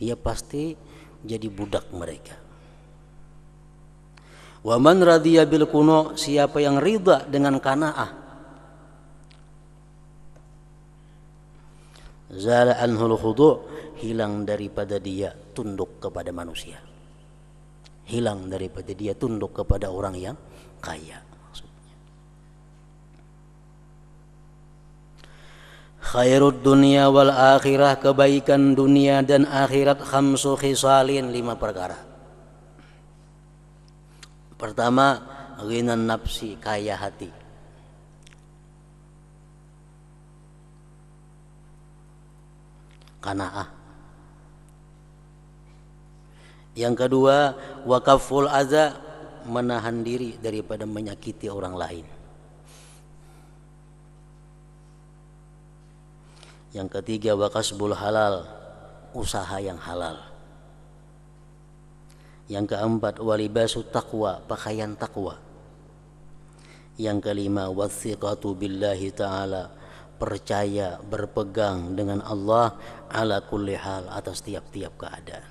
Dia pasti jadi budak mereka. Wa man radiya bil qunu', siapa yang ridha dengan qanaah, zala anhul khudu', hilang daripada dia tunduk kepada manusia, hilang daripada dia tunduk kepada orang yang kaya. Khairud dunia wal akhirah, kebaikan dunia dan akhirat, khamsu khisalin, 5 perkara. Pertama, ghinan nafsi, kaya hati. Qanaah. Yang kedua, wakaful adza, menahan diri daripada menyakiti orang lain. Yang ketiga, wakasbul halal, usaha yang halal. Yang keempat, walibasu taqwa, pakaian takwa. Yang kelima, wathiqatu billahi ta'ala, percaya, berpegang dengan Allah ala kulli hal, atas tiap-tiap keadaan.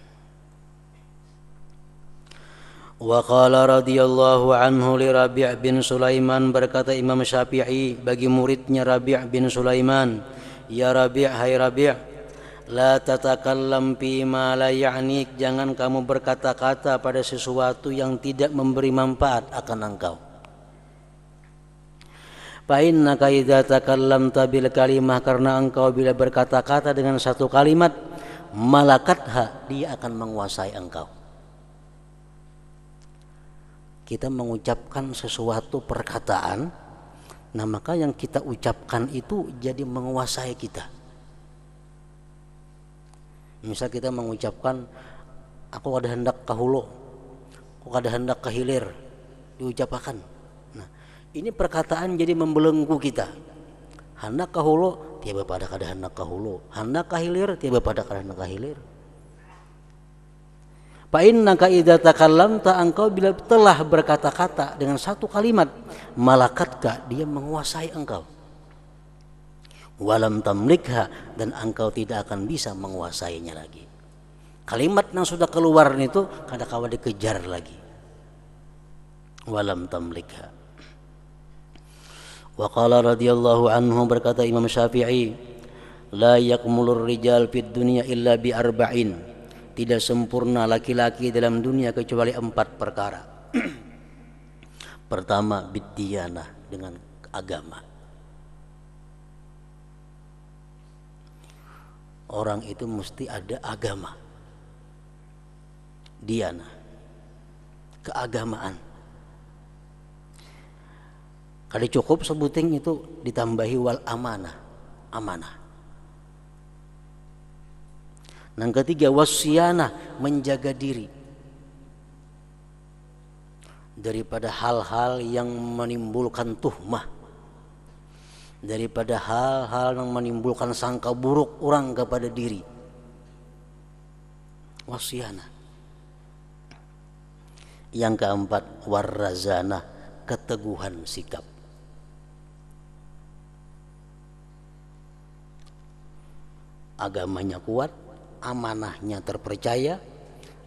Wa qala radhiyallahu anhu li Rabi' bin Sulaiman, berkata Imam Syafi'i bagi muridnya Rabi' bin Sulaiman, ya Rabi', hai Rabi', la tatakallam fi ma la ya'nik, jangan kamu berkata-kata pada sesuatu yang tidak memberi manfaat akan engkau. Fa innaka idza takallamta bil kalimah, karena engkau bila berkata-kata dengan satu kalimat, malakatha, dia akan menguasai engkau. Kita mengucapkan sesuatu perkataan, nah maka yang kita ucapkan itu jadi menguasai kita. Misal kita mengucapkan, aku ada hendak kahulu, aku ada hendak kahilir, diucapkan. Nah, ini perkataan jadi membelenggu kita. Hendak kahulu, tiba pada kada hendak kahulu. Hendak kahilir, tiba pada kada hendak kahilir. Fa innaka idza takallamta, engkau bila telah berkata-kata dengan satu kalimat, malakatka, dia menguasai engkau. Walam tamlikha, dan engkau tidak akan bisa menguasainya lagi. Kalimat yang sudah keluar itu kada kawa dikejar lagi. Walam tamlikha. Wa qala radhiyallahu anhu, berkata Imam Syafi'i, la yakmulur rijal fid dunya illa bi arba'in, tidak sempurna laki-laki dalam dunia kecuali 4 perkara. Pertama, biddiyanah, dengan agama. Orang itu mesti ada agama, diyanah, keagamaan. Kada cukup sebuting itu, ditambahi wal amanah, amanah. Yang ketiga, wasyianah, menjaga diri daripada hal-hal yang menimbulkan tuhmah, daripada hal-hal yang menimbulkan sangka buruk orang kepada diri. Wasyianah. Yang keempat, warrazanah, keteguhan sikap. Agamanya kuat, amanahnya terpercaya,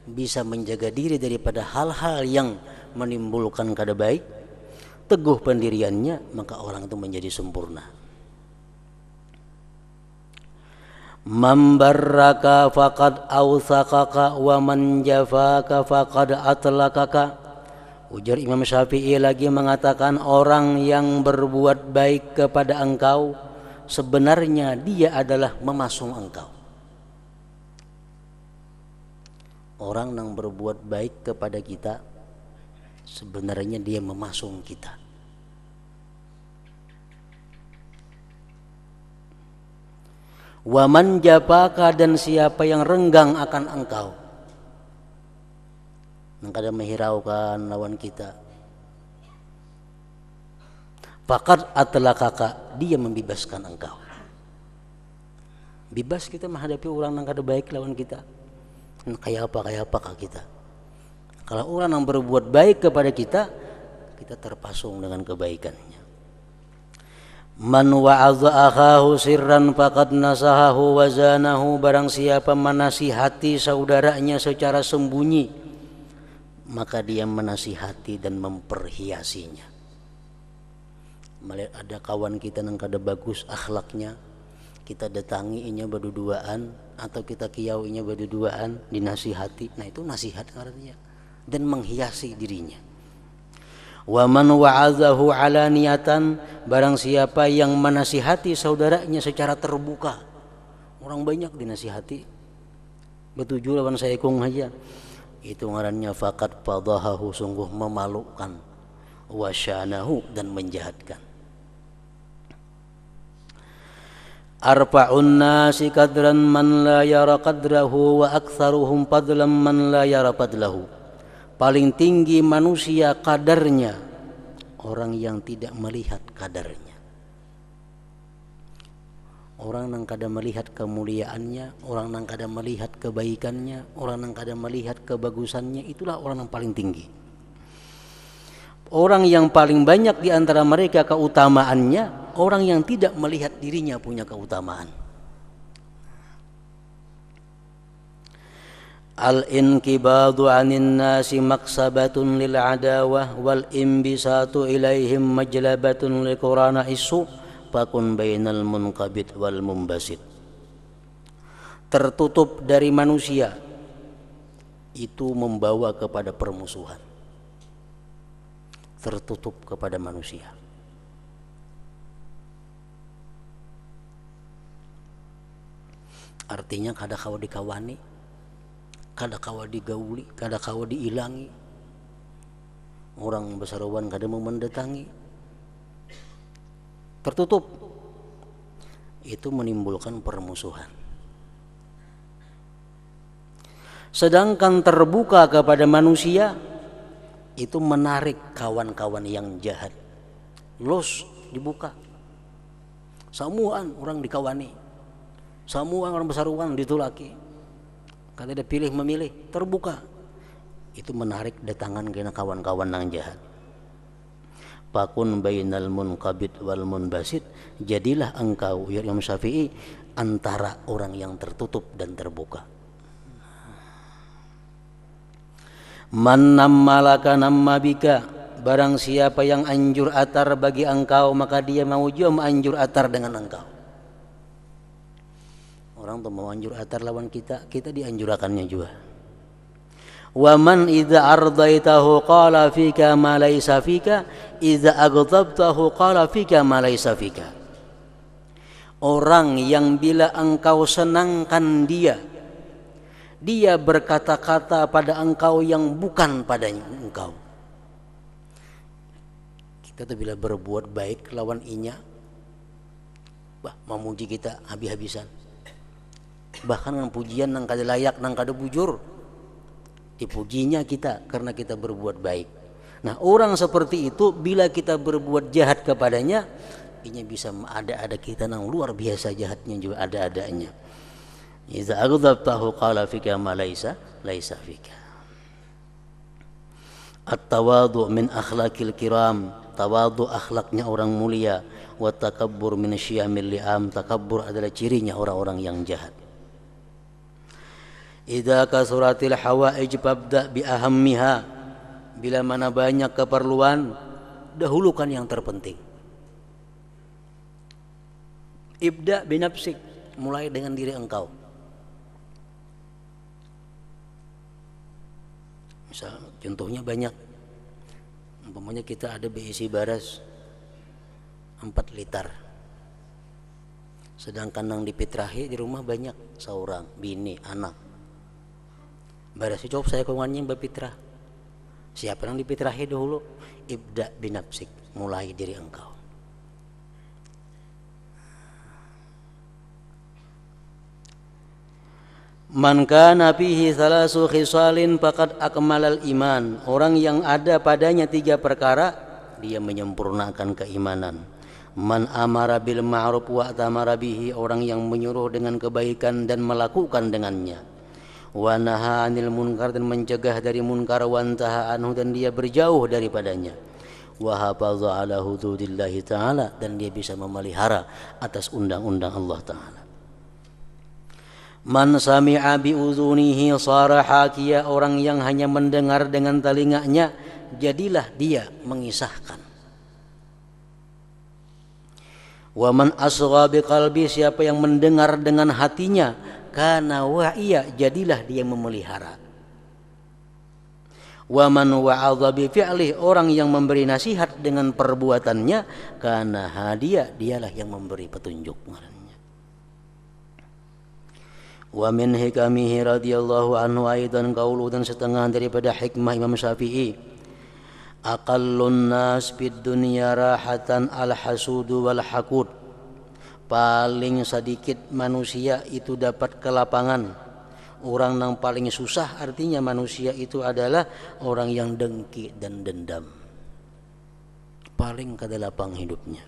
bisa menjaga diri daripada hal-hal yang menimbulkan kada baik, teguh pendiriannya, maka orang itu menjadi sempurna. Man barraka faqad awthaqaka wa man jafaka faqad atlaqaka. Ujar Imam Syafi'i lagi mengatakan, orang yang berbuat baik kepada engkau sebenarnya dia adalah memasung engkau. Orang yang berbuat baik kepada kita sebenarnya dia memasung kita. Wa man jafaka, dan siapa yang renggang akan engkau, yang kada menghiraukan lawan kita, faqad atlaqaka, dia membebaskan engkau. Bebas kita menghadapi orang yang kada baik lawan kita. Kayak apakah kita. Kalau orang yang berbuat baik kepada kita, kita terpasung dengan kebaikannya. Man wa'adha akhahu sirran faqad nasahahu wa zanahu, barang siapa menasihati saudaranya secara sembunyi, maka dia menasihati dan memperhiasinya. Melihat ada kawan kita yang kada bagus akhlaknya, kita datangi inya berduaan atau kita kiauinya berduaan, dinasihati. Nah itu nasihat artinya, dan menghiasi dirinya. Wa man wa'azahu alaniyatan, barang siapa yang menasihati saudaranya secara terbuka. Orang banyak dinasihati, betuju lawan saya kong aja, itu ngarannya faqad fadahahu, sungguh memalukan, wasyanahu, dan menjahatkan. Arfa'un nasi qadran man la yara qadrahu wa aktsaruhum fadlan man la yara fadlahu. Paling tinggi manusia kadarnya orang yang tidak melihat kadarnya. Orang yang kada melihat kemuliaannya, orang yang kada melihat kebaikannya, orang yang kada melihat kebagusannya, itulah orang yang paling tinggi. Orang yang paling banyak di antara mereka keutamaannya, orang yang tidak melihat dirinya punya keutamaan. Al-inkibadu 'anin nasi maksabatun lil 'adawah wal imbisatu ilaihim majlabatun liqurana isu fakun bainal munqabid wal mumbasit. Tertutup dari manusia itu membawa kepada permusuhan. Tertutup kepada manusia. Artinya kada kawa dikawani, kada kawa digauli, kada kawa diilangi. Orang besarowan kada mau mendatangi. Tertutup. Itu menimbulkan permusuhan. Sedangkan terbuka kepada manusia itu menarik kawan-kawan yang jahat. Los dibuka. Samuan orang dikawani. Samuan orang besaruan ditulaki. Kada ada pilih memilih, terbuka. Itu menarik datangan kena kawan-kawan yang jahat. Fakun bainal munqabid wal munbasit. Jadilah engkau ya Imam Syafi'i antara orang yang tertutup dan terbuka. Man nammalaka nammabika, barang siapa yang anjur atar bagi engkau maka dia mau juga anjur atar dengan engkau. Orang tuh mau anjur atar lawan kita, kita dianjurakannya juga. Wa man idza ardaitahu qala fika ma laysa fika, idza aghdabtahu qala fika ma laysa fika. Orang yang bila engkau senangkan dia berkata-kata pada engkau yang bukan padanya engkau. Kita tuh bila berbuat baik lawan inya, memuji kita habis-habisan. Bahkan dengan pujian nang kada layak, nang kada bujur, dipujinya kita karena kita berbuat baik. Nah, orang seperti itu bila kita berbuat jahat kepadanya, inya bisa ada kita nang luar biasa jahatnya juga ada-adanya. Iza aghdabtahu qala fika ma laysa fika. At-tawadhu min akhlaqil kiram, tawadhu akhlaknya orang mulia, wa takabbur min syiyamil li'am, takabbur adalah cirinya orang-orang yang jahat. Idza kasuratil hawaij fabda bi ahammiha, bila mana banyak keperluan dahulukan yang terpenting. Ibda bi nafsik, mulai dengan diri engkau. Misal contohnya banyak, umpamanya kita ada berisi baras 4 liter, sedangkan yang dipitrahi di rumah banyak, seorang bini anak. Baras itu saya kawannya berpitrah. Siapa yang dipitrahi dahulu? Ibda binafsik, mulai diri engkau. Man kana fihi thalasu khisalin faqad akmalal iman. Orang yang ada padanya 3 perkara, dia menyempurnakan keimanan. Man amara bil ma'ruf wa atamara bihi, orang yang menyuruh dengan kebaikan dan melakukan dengannya. Wa naha 'anil munkar, dan mencegah dari munkar, wa antaha anhu, dan dia berjauh daripadanya. Wa hafaza 'ala hududillahi ta'ala, dan dia bisa memelihara atas undang-undang Allah Ta'ala. Man sami'a bi uzunihi sara hakiya, orang yang hanya mendengar dengan telinganya, jadilah dia mengisahkan. Wa man asgha bi qalbi, siapa yang mendengar dengan hatinya, kana wa'iya, jadilah dia memelihara. Wa man wa'adha bi fi'li, orang yang memberi nasihat dengan perbuatannya, kana hadiya, dialah yang memberi petunjuk. Wa min hikamihi radhiyallahu anhu aidan qaulu, dan setengah daripada hikmah Imam Syafi'i, aqallun nas fid dunya rahatan al hasudu wal haqud, paling sedikit manusia itu dapat ke lapangan. Orang yang paling susah artinya manusia itu adalah orang yang dengki dan dendam. Paling kada lapang hidupnya.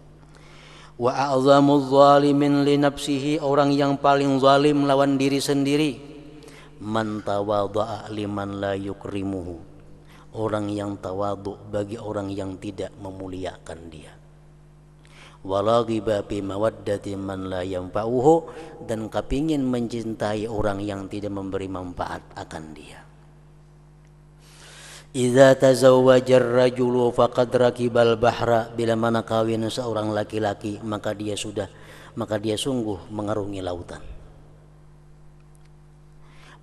Wa a'zamuz zalimin li nafsihi, orang yang paling zalim lawan diri sendiri. Man tawadha'a liman la yukrimuhu, orang yang tawadhu bagi orang yang tidak memuliakan dia. Walaghiba bi mawaddati man la yanfa'uhu, dan kepingin mencintai orang yang tidak memberi manfaat akan dia. Idza tazawwaja ar-rajulu faqad rakibal bahra, bila mana kawin seorang laki-laki maka dia sungguh mengarungi lautan.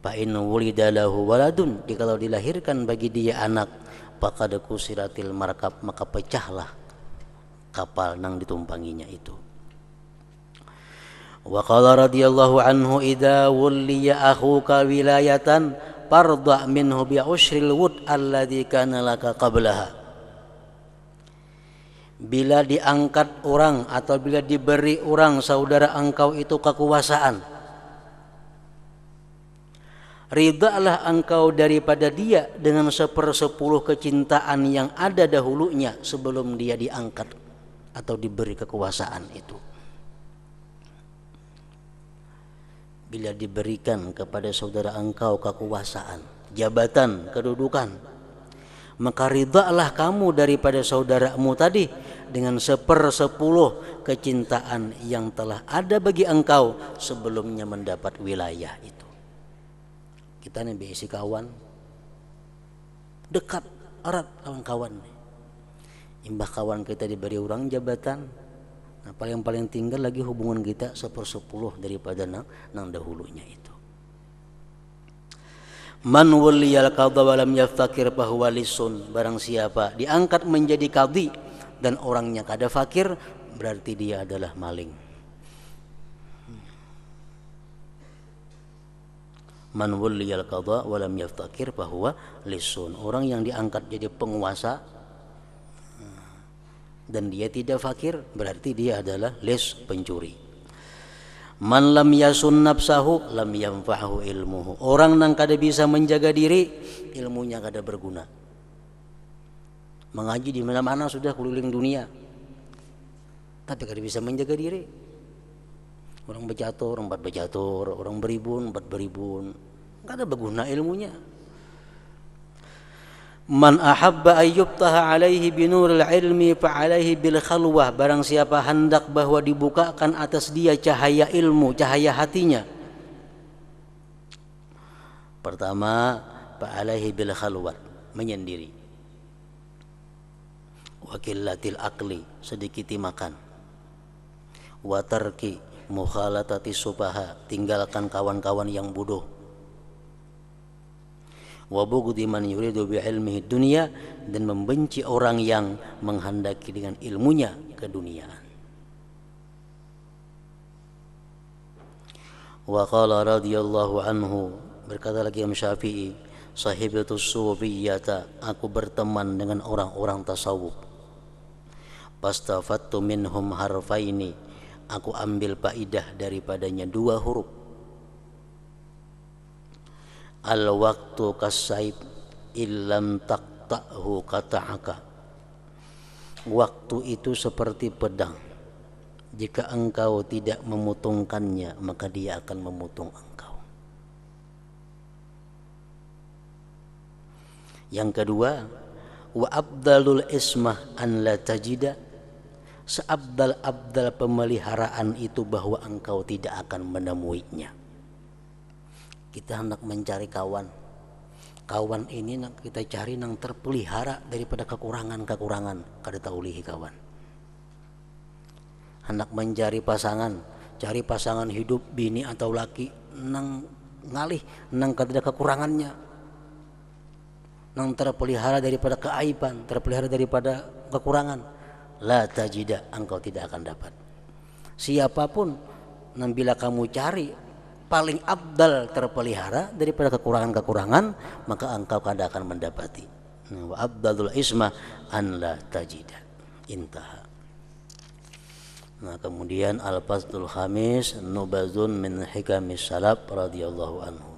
Fa in wulida lahu waladun, jikalau dilahirkan bagi dia anak, faqad kusiratil markab, maka pecahlah kapal nang ditumpanginya itu. Wa qala radhiyallahu anhu, idza wulliya akhuka wilayatan farda minhu bi ushril wud alladhi kana laka qablaha. Bila diangkat orang atau bila diberi orang saudara engkau itu kekuasaan, ridhalah engkau daripada dia dengan 1/10 kecintaan yang ada dahulunya sebelum dia diangkat atau diberi kekuasaan itu. Bila diberikan kepada saudara engkau kekuasaan, jabatan, kedudukan, maka ridhalah kamu daripada saudaramu tadi dengan 1/10 kecintaan yang telah ada bagi engkau sebelumnya mendapat wilayah itu. Kita nih biasa kawan, dekat, erat lawan kawan. Imbah kawan kita diberi orang jabatan, nah paling tinggal lagi hubungan kita 1/10 daripada nang dahulunya itu. Man wuliyal qadha wa lam yaftakir fahuwa lisun, barang siapa diangkat menjadi qadhi dan orangnya kada fakir, berarti dia adalah maling. Man wuliyal qadha wa lam yaftakir fahuwa lisun, orang yang diangkat jadi penguasa dan dia tidak fakir, berarti dia adalah lis, pencuri. Man lam yasun nafsahu lam yanfa'hu ilmuhu, orang yang kada bisa menjaga diri, ilmunya kada berguna. Mengaji di mana-mana sudah keliling dunia, tapi kada bisa menjaga diri. Orang bercatur, empat bercatur, orang beribun, empat beribun, kada berguna ilmunya. Man ahabba ayyubtaha alaihi binuril ilmi fa alaihi bil khalwah, barang siapa hendak bahwa dibukakan atas dia cahaya ilmu, cahaya hatinya, pertama fa alaihi bil khalwat, menyendiri. Wa qillatil aqli, sedikit makan. Wa tarki mukhalatati subaha, tinggalkan kawan-kawan yang bodoh. Wa bughdi man yuridu bi ilmihi dunya, dan membenci orang yang menghendaki dengan ilmunya keduniaan. Wa qala radhiyallahu anhu, berkata lagi Imam Syafi'i, sahibatu sufiyyata, aku berteman dengan orang-orang tasawuf. Fastafattu minhum harfaini, aku ambil faidah daripadanya 2 huruf. Al-waqtu kasaib illam taqta'hu qata'aka, waktu itu seperti pedang, jika engkau tidak memotongkannya maka dia akan memotong engkau. Yang kedua, wa abdalul ismah an la tajida, seabdal-abdal pemeliharaan itu bahwa engkau tidak akan menemuinya. Kita hendak mencari kawan ini nak kita cari nang terpelihara daripada kekurangan kada taulihi kawan. Hendak mencari pasangan, cari pasangan hidup, bini atau laki nang ngalih nang kada kekurangannya, nang terpelihara daripada keaiban, terpelihara daripada kekurangan. La tajida, engkau tidak akan dapat. Siapapun nang bila kamu cari paling abdal terpelihara daripada kekurangan-kekurangan, maka engkau kada akan mendapati. Wa abdalul isma an la tajida. Intaha. Nah, kemudian al-faslul khamis nubazun min hikamis salaf radhiyallahu anhu.